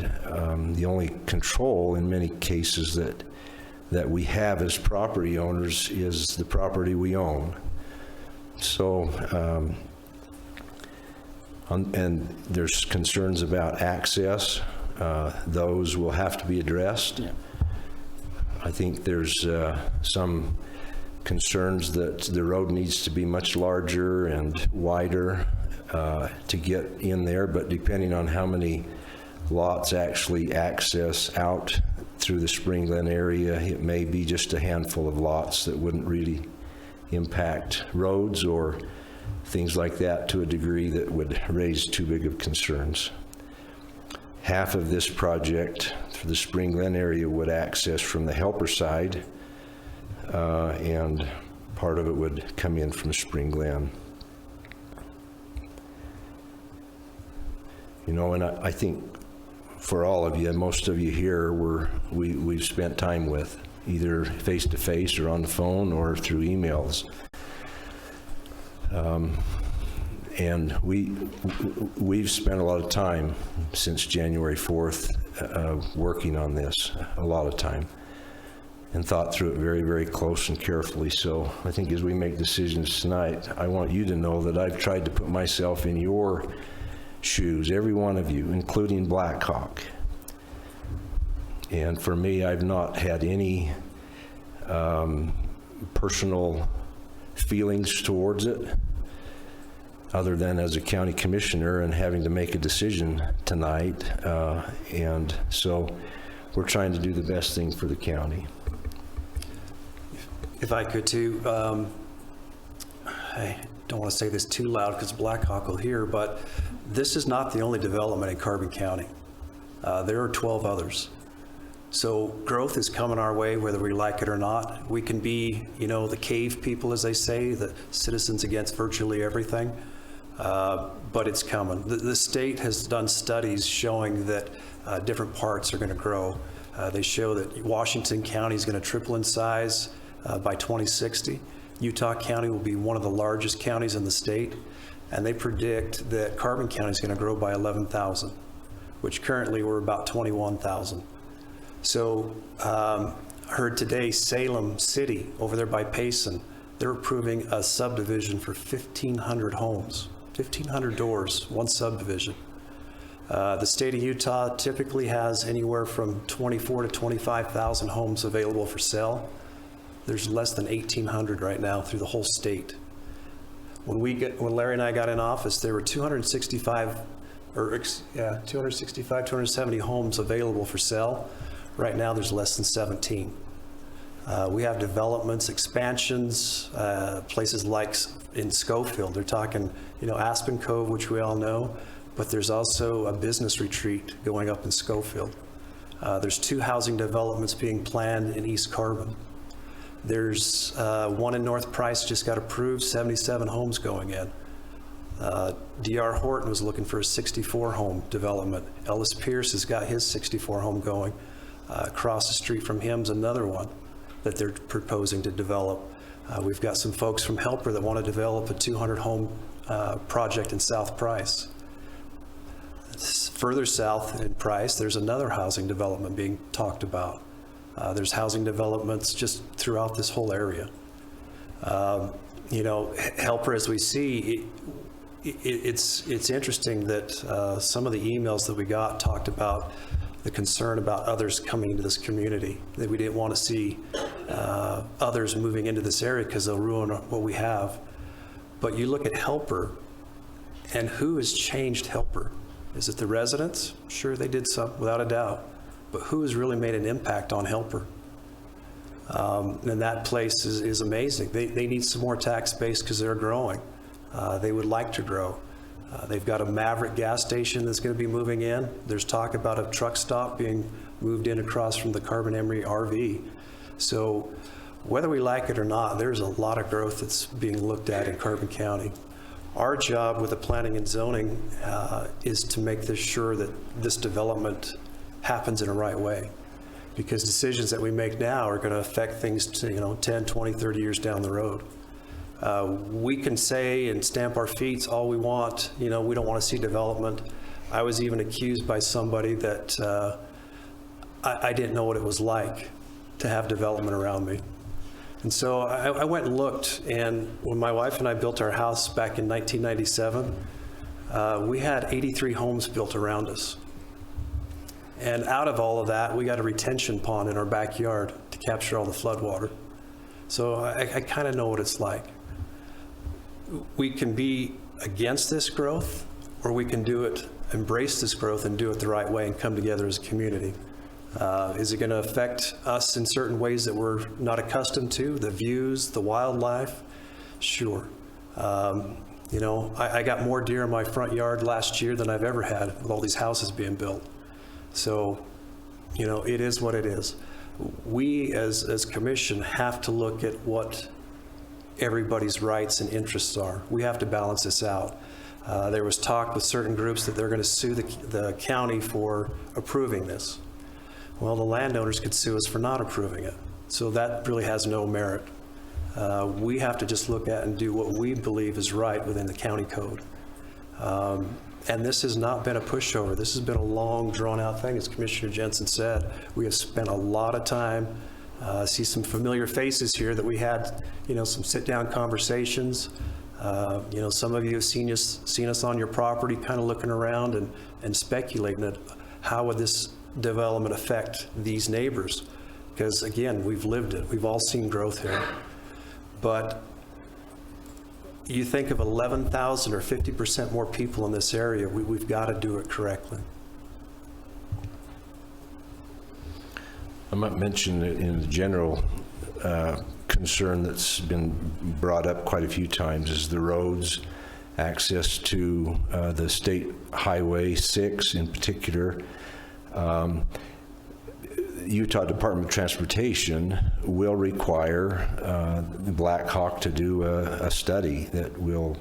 Speaker 3: the only control in many cases that we have as property owners is the property we own. So, and there's concerns about access. Those will have to be addressed. Yeah. I think there's some concerns that the road needs to be much larger and wider to get in there, but depending on how many lots actually access out through the Spring Glen area, it may be just a handful of lots that wouldn't really impact roads or things like that to a degree that would raise too big of concerns. Half of this project for the Spring Glen area would access from the helper side, and part of it would come in from Spring Glen. You know, and I think for all of you, most of you here, we've spent time with, either face-to-face or on the phone or through emails. And we've spent a lot of time since January 4th working on this, a lot of time, and thought through it very, very close and carefully. So I think as we make decisions tonight, I want you to know that I've tried to put myself in your shoes, every one of you, including Blackhawk. And for me, I've not had any personal feelings towards it, other than as a county commissioner and having to make a decision tonight. And so we're trying to do the best thing for the county.
Speaker 4: If I could too, don't want to say this too loud because Blackhawk will hear, but this is not the only development in Carbon County. There are 12 others. So growth is coming our way, whether we like it or not. We can be, the cave people, as they say, the citizens against virtually everything, but it's coming. The state has done studies showing that different parts are going to grow. They show that Washington County is going to triple in size by 2060. Utah County will be one of the largest counties in the state, and they predict that Carbon County is going to grow by 11,000, which currently we're about 21,000. So I heard today Salem City over there by Payson, they're approving a subdivision for 1,500 homes, 1,500 doors, one subdivision. The state of Utah typically has anywhere from 24 to 25,000 homes available for sale. There's less than 1,800 right now through the whole state. When Larry and I got in office, there were 270 homes available for sale. Right now, there's less than 17. We have developments, expansions, places like in Schofield. They're talking, Aspen Cove, which we all know, but there's also a business retreat going up in Schofield. There's 2 housing developments being planned in East Carbon. There's one in North Price just got approved, 77 homes going in. D.R. Horton was looking for a 64-home development. Ellis Pierce has got his 64-home going. Across the street from him's another one that they're proposing to develop. We've got some folks from Helper that want to develop a 200-home project in South Price. Further south in Price, there's another housing development being talked about. There's housing developments just throughout this whole area. Helper, as we see, it's interesting that some of the emails that we got talked about the concern about others coming into this community, that we didn't want to see others moving into this area because they'll ruin what we have. But you look at Helper, and who has changed Helper? Is it the residents? Sure, they did some, without a doubt. But who has really made an impact on Helper? And that place is amazing. They need some more tax base because they're growing. They would like to grow. They've got a Maverick gas station that's going to be moving in. There's talk about a truck stop being moved in across from the Carbon Emery RV. So whether we like it or not, there's a lot of growth that's being looked at in Carbon County. Our job with the planning and zoning is to make this sure that this development happens in the right way, because decisions that we make now are going to affect things to, 10, 20, 30 years down the road. We can say and stamp our feet all we want, we don't want to see development. I was even accused by somebody that I didn't know what it was like to have development around me. And so I went and looked, and when my wife and I built our house back in 1997, we had 83 homes built around us. And out of all of that, we got a retention pond in our backyard to capture all the flood water. So I kind of know what it's like. We can be against this growth, or we can embrace this growth and do it the right way and come together as a community. Is it going to affect us in certain ways that we're not accustomed to? The views, the wildlife? Sure. I got more deer in my front yard last year than I've ever had with all these houses being built. So, it is what it is. We as commission have to look at what everybody's rights and interests are. We have to balance this out. There was talk with certain groups that they're going to sue the county for approving this. Well, the landowners could sue us for not approving it. So that really has no merit. We have to just look at and do what we believe is right within the county code. And this has not been a pushover. This has been a long, drawn-out thing. As Commissioner Jensen said, we have spent a lot of time. See some familiar faces here that we had, some sit-down conversations. Some of you have seen us on your property, kind of looking around and speculating at how would this development affect these neighbors? Because again, we've lived it. We've all seen growth here. But you think of 11,000 or 50% more people in this area, we've got to do it correctly.
Speaker 3: I might mention that in the general concern that's been brought up quite a few times is the roads, access to the State Highway 6 in particular. Utah Department of Transportation will require Black Hawk to do a study that will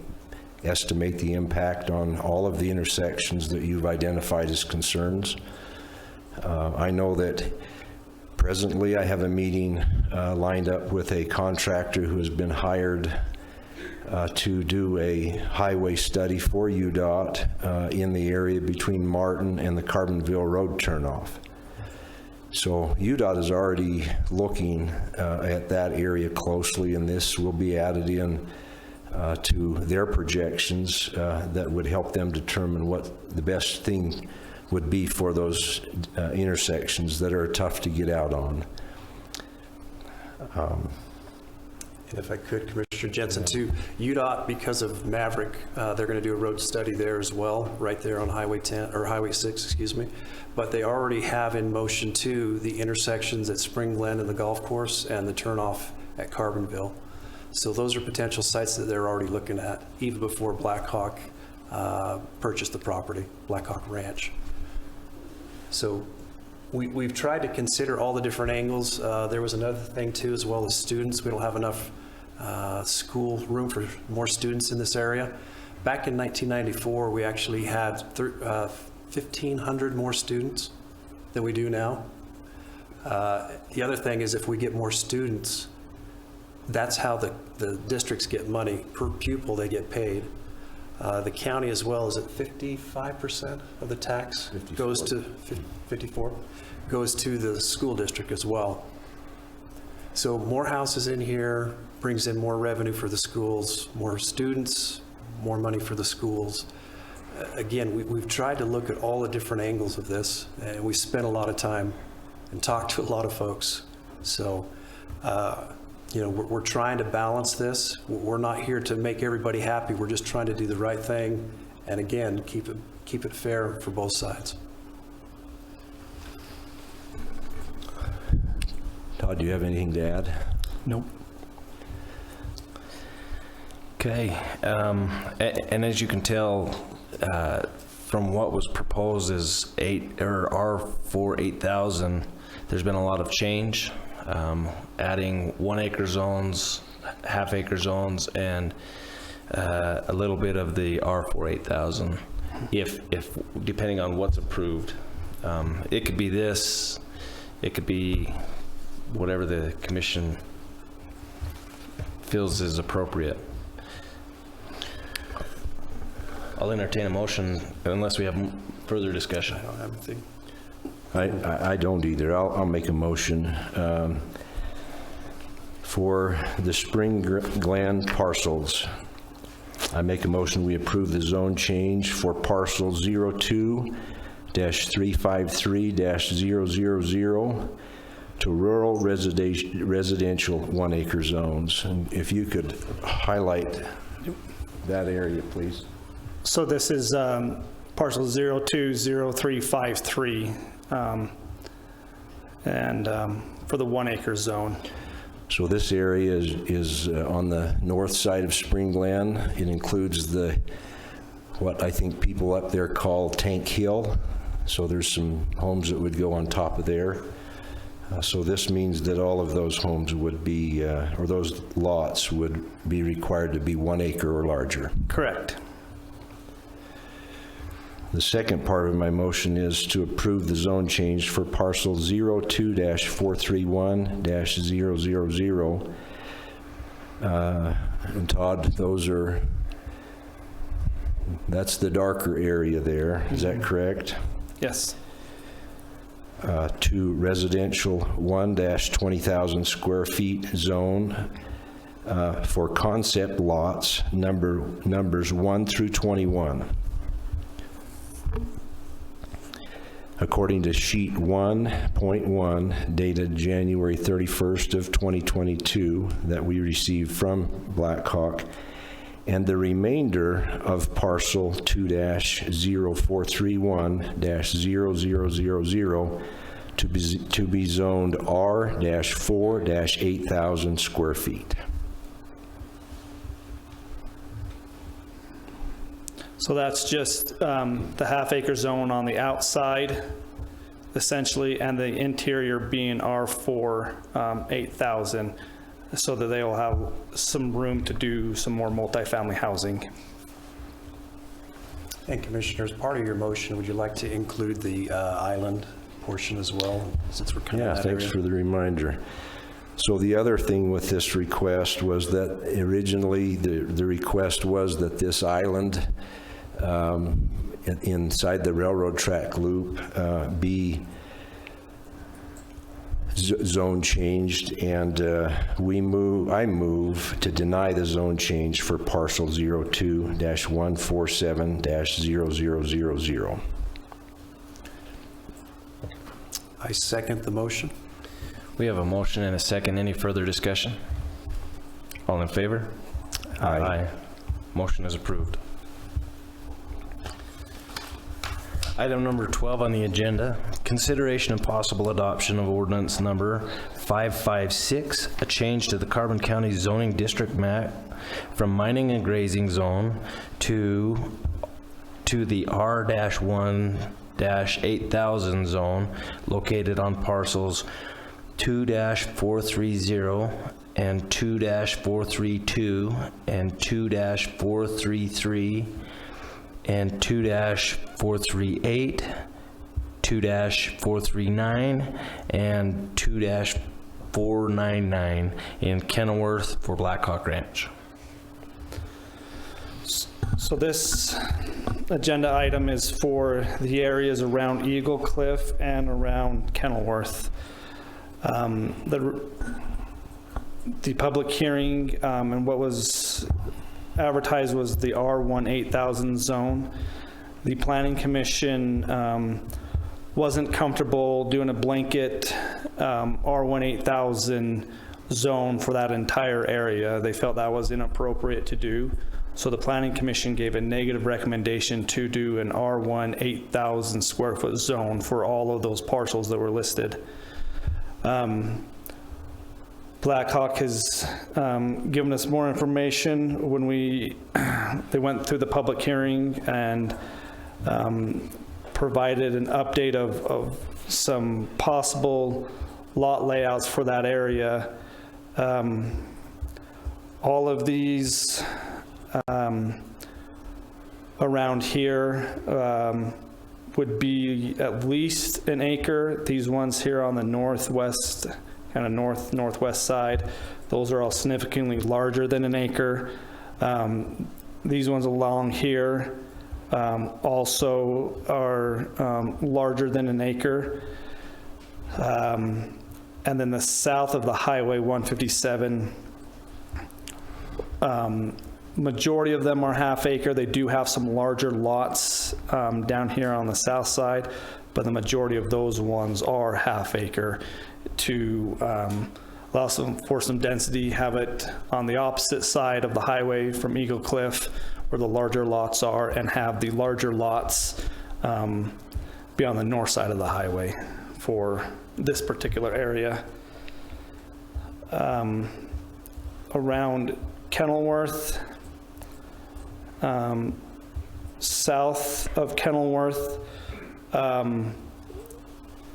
Speaker 3: estimate the impact on all of the intersections that you've identified as concerns. I know that presently I have a meeting lined up with a contractor who has been hired to do a highway study for UDOT in the area between Martin and the Carbonville Road turnoff. So UDOT is already looking at that area closely, and this will be added in to their projections that would help them determine what the best thing would be for those intersections that are tough to get out on.
Speaker 4: And if I could, Commissioner Jensen, too, UDOT, because of Maverick, they're going to do a road study there as well, right there on Highway 10, or Highway 6, excuse me. But they already have in motion, too, the intersections at Spring Glen and the golf course and the turnoff at Carbonville. So those are potential sites that they're already looking at, even before Black Hawk purchased the property, Black Hawk Ranch. So we've tried to consider all the different angles. There was another thing too, as well as students. We don't have enough school room for more students in this area. Back in 1994, we actually had 1,500 more students than we do now. The other thing is, if we get more students, that's how the districts get money. Per pupil, they get paid. The county as well is at 55% of the tax 54. Goes to 54, goes to the school district as well. So more houses in here brings in more revenue for the schools, more students, more money for the schools. Again, we've tried to look at all the different angles of this, and we spent a lot of time and talked to a lot of folks. So, you know, we're trying to balance this. We're not here to make everybody happy. We're just trying to do the right thing, and again, keep it fair for both sides.
Speaker 3: Todd, do you have anything to add?
Speaker 11: Nope.
Speaker 1: Okay, and as you can tell from what was proposed as R4 8,000, there's been a lot of change, adding 1 acre zones, half-acre zones, and a little bit of the R4 8,000. If depending on what's approved, it could be this, it could be whatever the commission feels is appropriate. I'll entertain a motion unless we have further discussion.
Speaker 4: I don't have anything.
Speaker 3: I don't either. I'll make a motion for the Spring Glen parcels. I make a motion we approve the zone change for parcel 02-353-000 to rural residential 1 acre zones. And if you could highlight that area, please.
Speaker 11: So this is parcel 020353, and for the 1 acre zone.
Speaker 3: So this area is on the north side of Spring Glen. It includes what I think people up there call Tank Hill. So there's some homes that would go on top of there. So this means that all of those homes would be, or those lots would be required to be 1 acre or larger.
Speaker 11: Correct.
Speaker 3: The second part of my motion is to approve the zone change for parcel 02-431-000. And Todd, that's the darker area there, is that correct?
Speaker 11: Yes.
Speaker 3: To residential 1-20,000 square feet zone for concept lots numbers 1 through 21. According to sheet 1.1 dated January 31st of 2022 that we received from Black Hawk, and the remainder of parcel 2-0431-0000 to be zoned R-4-8,000 square feet.
Speaker 11: So that's just the half-acre zone on the outside, essentially, and the interior being R4 8,000, so that they will have some room to do some more multifamily housing.
Speaker 4: And Commissioners, part of your motion, would you like to include the island portion as well, since we're kind of in that
Speaker 3: Thanks
Speaker 4: area?
Speaker 3: for the reminder. So the other thing with this request was that originally the request was that this island inside the railroad track loop be zone changed, and I move to deny the zone change for parcel 02-147-0000.
Speaker 4: I second the motion.
Speaker 1: We have a motion and a second. Any further discussion? All in favor?
Speaker 3: Aye.
Speaker 1: Motion is approved. Item number 12 on the agenda, consideration and possible adoption of ordinance number 556, a change to the Carbon County zoning district map from mining and grazing zone to the R-1-8,000 zone located on parcels 2-430 and 2-432 and 2-433 and 2-438, 2-439, and 2-499 in Kenilworth for Blackhawk Ranch.
Speaker 11: So this agenda item is for the areas around Eagle Cliff and around Kenilworth. The public hearing and what was advertised was the R-1-8,000 zone. The Planning Commission wasn't comfortable doing a blanket R-1-8,000 zone for that entire area. They felt that was inappropriate to do. So the Planning Commission gave a negative recommendation to do an R-1-8,000 square foot zone for all of those parcels that were listed. Blackhawk has given us more information when they went through the public hearing and provided an update of some possible lot layouts for that area. All of these around here would be at least an acre. These ones here on the northwest, kind of northwest side, those are all significantly larger than an acre. These ones along here also are larger than an acre. And then the south of the Highway 157, majority of them are half acre. They do have some larger lots down here on the south side, but the majority of those ones are half acre to allow for some density, have it on the opposite side of the highway from Eagle Cliff where the larger lots are, and have the larger lots be on the north side of the highway for this particular area. Around Kenilworth, south of Kenilworth,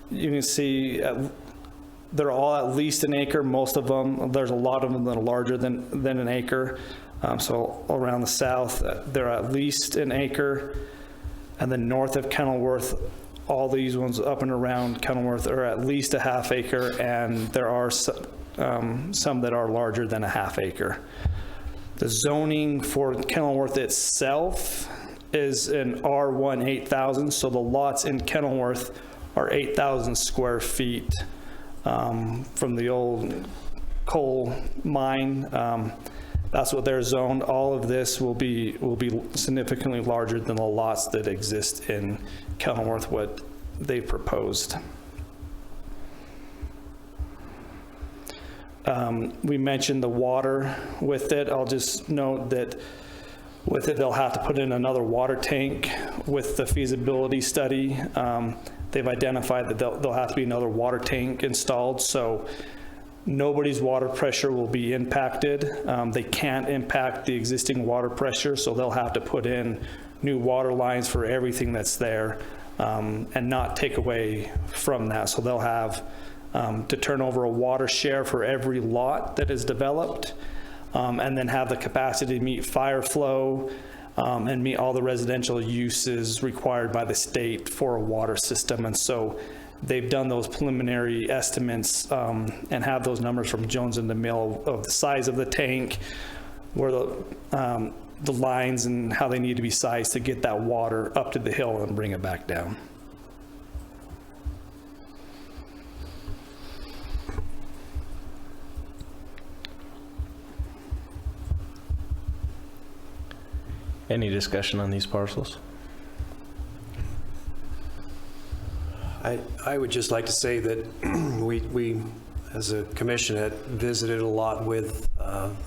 Speaker 11: you can see they're all at least an acre. Most of them, there's a lot of them that are larger than an acre. So around the south, they're at least an acre. And then north of Kenilworth, all these ones up and around Kenilworth are at least a half acre, and there are some that are larger than a half acre. The zoning for Kenilworth itself is an R-1-8,000, so the lots in Kenilworth are 8,000 square feet from the old coal mine. That's what they're zoned. All of this will be significantly larger than the lots that exist in Kenilworth, what they proposed. We mentioned the water with it. I'll just note that With it, they'll have to put in another water tank. With the feasibility study, they've identified that there'll have to be another water tank installed, so nobody's water pressure will be impacted. They can't impact the existing water pressure, so they'll have to put in new water lines for everything that's there, and not take away from that. So they'll have to turn over a water share for every lot that is developed, and then have the capacity to meet fire flow, and meet all the residential uses required by the state for a water system. And so they've done those preliminary estimates, and have those numbers from Jones and DeMille of the size of the tank, where the lines and how they need to be sized to get that water up to the hill and bring it back down.
Speaker 1: Any discussion on these parcels?
Speaker 4: I would just like to say that we, as a commission, had visited a lot with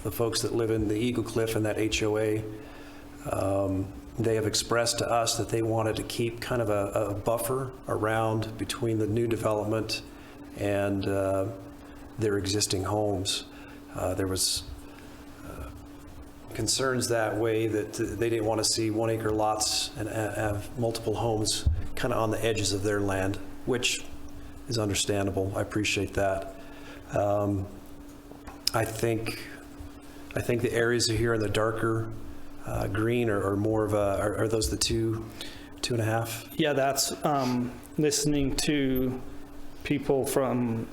Speaker 4: the folks that live in the Eagle Cliff and that HOA. They have expressed to us that they wanted to keep kind of a buffer around between the new development and their existing homes. There was concerns that way, that they didn't want to see 1 acre lots and have multiple homes kind of on the edges of their land, which is understandable. I appreciate that. I think the areas here in the darker green are more of a, are those the two and a half?
Speaker 11: Yeah, that's listening to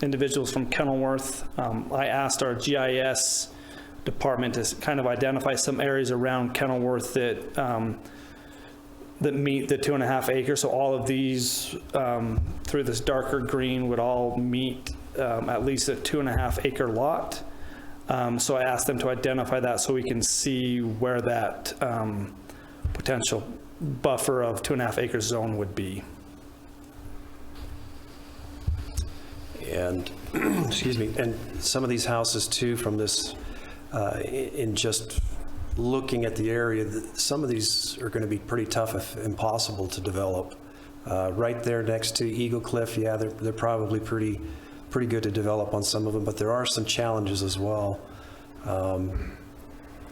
Speaker 11: individuals from Kenilworth. I asked our GIS department to kind of identify some areas around Kenilworth that that meet the 2.5 acres. So all of these through this darker green would all meet at least a 2.5 acre lot. So I asked them to identify that so we can see where that potential buffer of 2.5 acre zone would be.
Speaker 4: And, excuse me, and some of these houses too, from this, in just looking at the area, some of these are going to be pretty tough, if impossible, to develop. Right there next to Eagle Cliff, yeah, they're probably pretty good to develop on some of them, but there are some challenges as well. And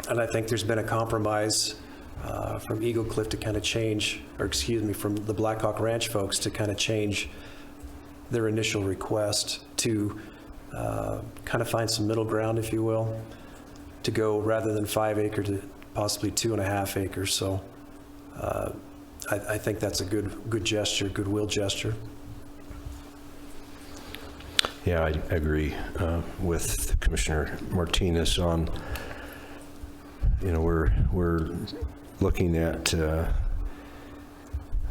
Speaker 4: I think there's been a compromise from Eagle Cliff to kind of change, or excuse me, from the Blackhawk Ranch folks to kind of change their initial request to kind of find some middle ground, if you will, to go rather than 5 acre to possibly 2.5 acres. So I think that's a good gesture, goodwill gesture.
Speaker 3: Yeah, I agree with Commissioner Martinez on, we're looking at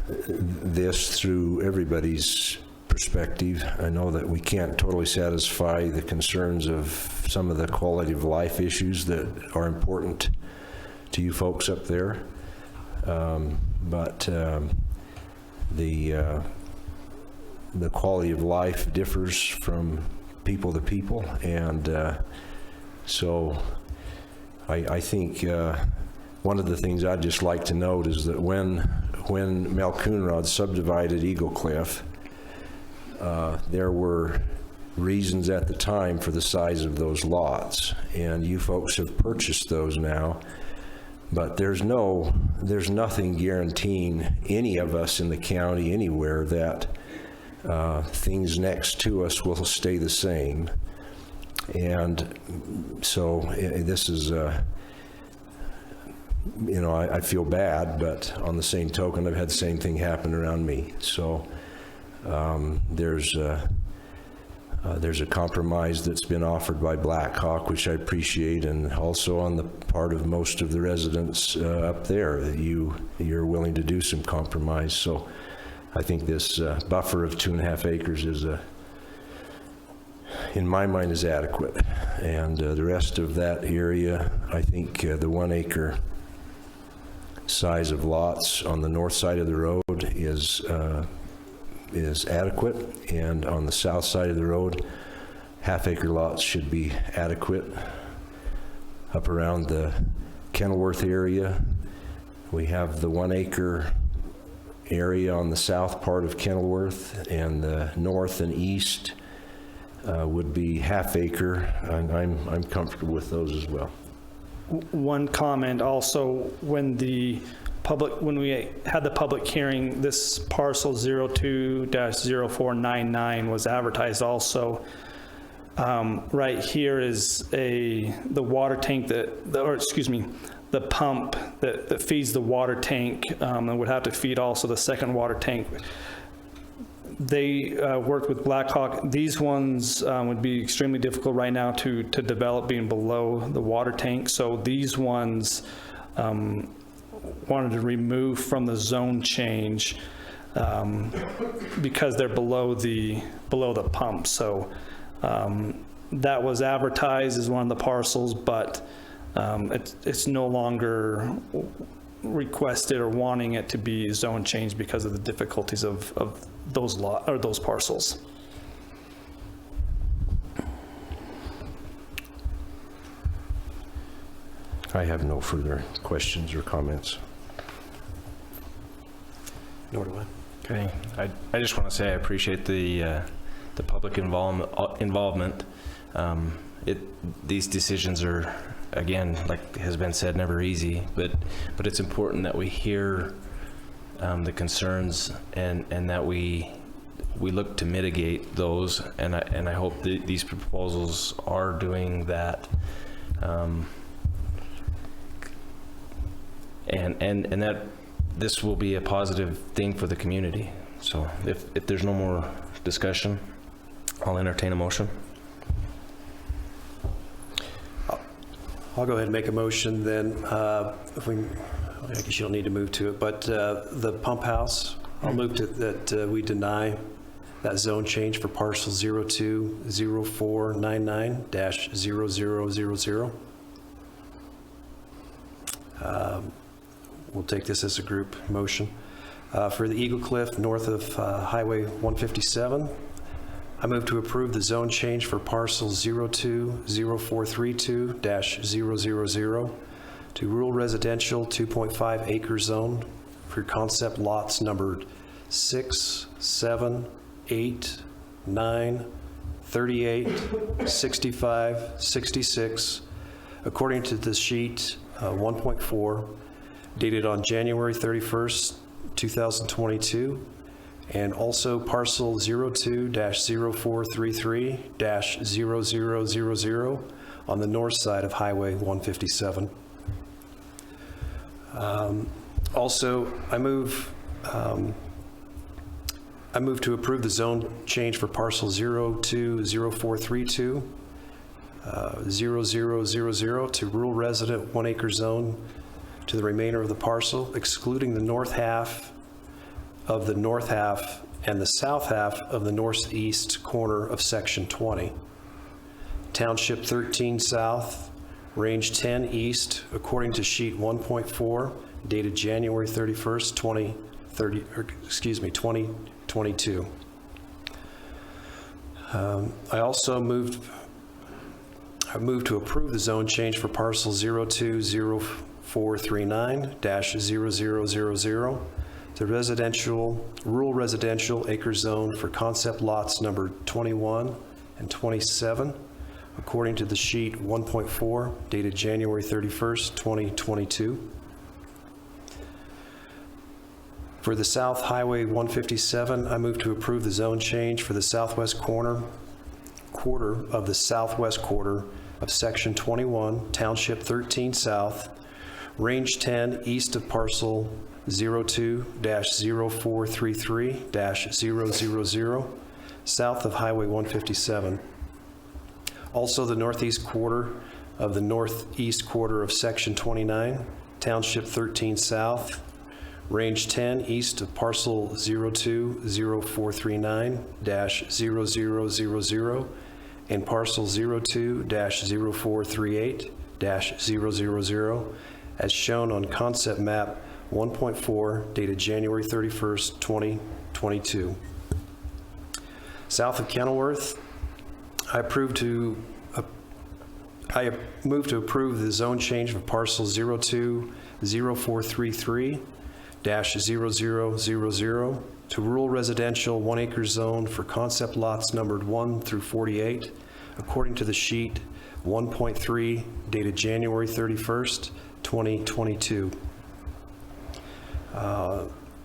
Speaker 3: this through everybody's perspective. I know that we can't totally satisfy the concerns of some of the quality of life issues that are important to you folks up there. But the quality of life differs from people to people, and so I think one of the things I'd just like to note is that when Malcoonrod subdivided Eagle Cliff, there were reasons at the time for the size of those lots, and you folks have purchased those now, but there's nothing guaranteeing any of us in the county anywhere that things next to us will stay the same. And so this is I feel bad, but on the same token, I've had the same thing happen around me. So there's a compromise that's been offered by Blackhawk, which I appreciate, and also on the part of most of the residents up there, that you're willing to do some compromise. So I think this buffer of 2.5 acres is, in my mind, is adequate. And the rest of that area, I think the 1 acre size of lots on the north side of the road is adequate, and on the south side of the road, 1/2 acre lots should be adequate. Up around the Kenilworth area, We have the 1 acre area on the south part of Kenilworth, and the north and east would be half acre, and I'm comfortable with those as well.
Speaker 11: One comment also, when we had the public hearing, this parcel 02-0499 was advertised also. Right here is the water tank the pump that feeds the water tank, and would have to feed also the second water tank. They worked with Blackhawk. These ones would be extremely difficult right now to develop, being below the water tank. So these ones wanted to remove from the zone change because they're below the pump. So that was advertised as one of the parcels, but it's no longer requested or wanting it to be zone change because of the difficulties of those parcels.
Speaker 3: I have no further questions or comments.
Speaker 4: Nor do I.
Speaker 1: Okay, I just want to say I appreciate the public involvement. These decisions are, again, like has been said, never easy, but it's important that we hear the concerns and that we look to mitigate those, and I hope these proposals are doing that, and that this will be a positive thing for the community. So if there's no more discussion, I'll entertain a motion.
Speaker 4: I'll go ahead and make a motion then. I guess you don't need to move to it, but the pump house, I'll move to that we deny that zone change for parcel 02-0499-0000. We'll take this as a group motion. For the Eagle Cliff north of Highway 157, I move to approve the zone change for parcel 02-0432-000 to rural residential 2.5 acre zone for concept lots numbered 6, 7, 8, 9, 38, 65, 66, according to the sheet 1.4, dated on January 31st, 2022, and also parcel 02-0433-0000 on the north side of Highway 157. Also, I move to approve the zone change for parcel 02-0432-0000 to rural resident 1 acre zone to the remainder of the parcel, excluding the north half of the north half and the south half of the northeast corner of section 20. Township 13 south, range 10 east, according to sheet 1.4, dated January 31st, 2022. I also moved to approve the zone change for parcel 02-0439-0000 to rural residential acre zone for concept lots numbered 21 and 27, according to the sheet 1.4, dated January 31st, 2022. For the South Highway 157, I move to approve the zone change for the southwest quarter of the southwest quarter of Section 21, Township 13 South, Range 10 east of parcel 02-0433-000, south of Highway 157. Also the northeast quarter of the northeast quarter of Section 29, Township 13 South, Range 10 east of parcel 02-0439-0000 and parcel 02-0438-000 as shown on concept map 1.4 dated January 31st, 2022. South of Kenilworth, I I move to approve the zone change of parcel 020433-0000 to rural residential 1 acre zone for concept lots numbered 1 through 48, according to the sheet 1.3 dated January 31st, 2022.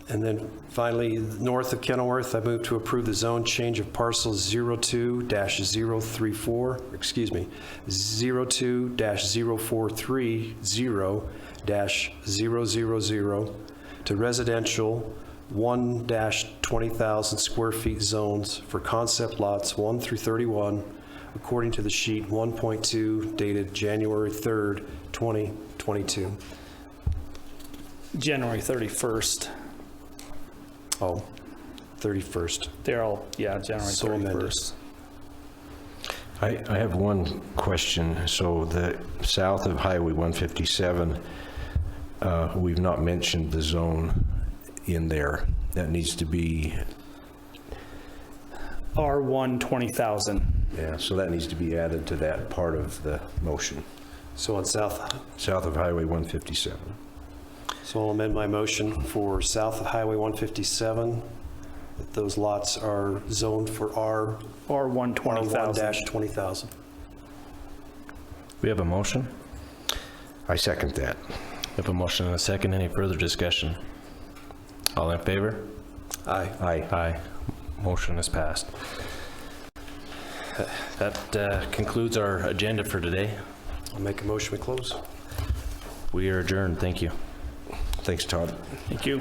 Speaker 4: And then finally, north of Kenilworth, I move to approve the zone change of parcels 02-034, excuse me, 02-0430-000 to residential 1-20,000 square feet zones for concept lots 1 through 31, according to the sheet 1.2 dated January 3rd, 2022.
Speaker 11: January 31st.
Speaker 4: Oh, 31st.
Speaker 11: They're all, yeah, January
Speaker 4: So amended.
Speaker 11: 31st.
Speaker 3: I have one question. So the south of Highway 157, we've not mentioned the zone in there. That needs to be,
Speaker 11: R1 20,000.
Speaker 3: yeah, so that needs to be added to that part of the motion.
Speaker 4: So on south,
Speaker 3: South of Highway 157.
Speaker 4: so I'll amend my motion for south of Highway 157, that those lots are zoned for
Speaker 11: R1 20,000.
Speaker 4: R1-20,000.
Speaker 1: We have a motion.
Speaker 3: I second that.
Speaker 1: We have a motion and a second. Any further discussion? All in favor?
Speaker 4: Aye.
Speaker 3: Aye.
Speaker 1: Aye. Motion is passed. That concludes our agenda for today.
Speaker 4: I'll make a motion, we close.
Speaker 1: We are adjourned. Thank you.
Speaker 3: Thanks, Todd.
Speaker 11: Thank you.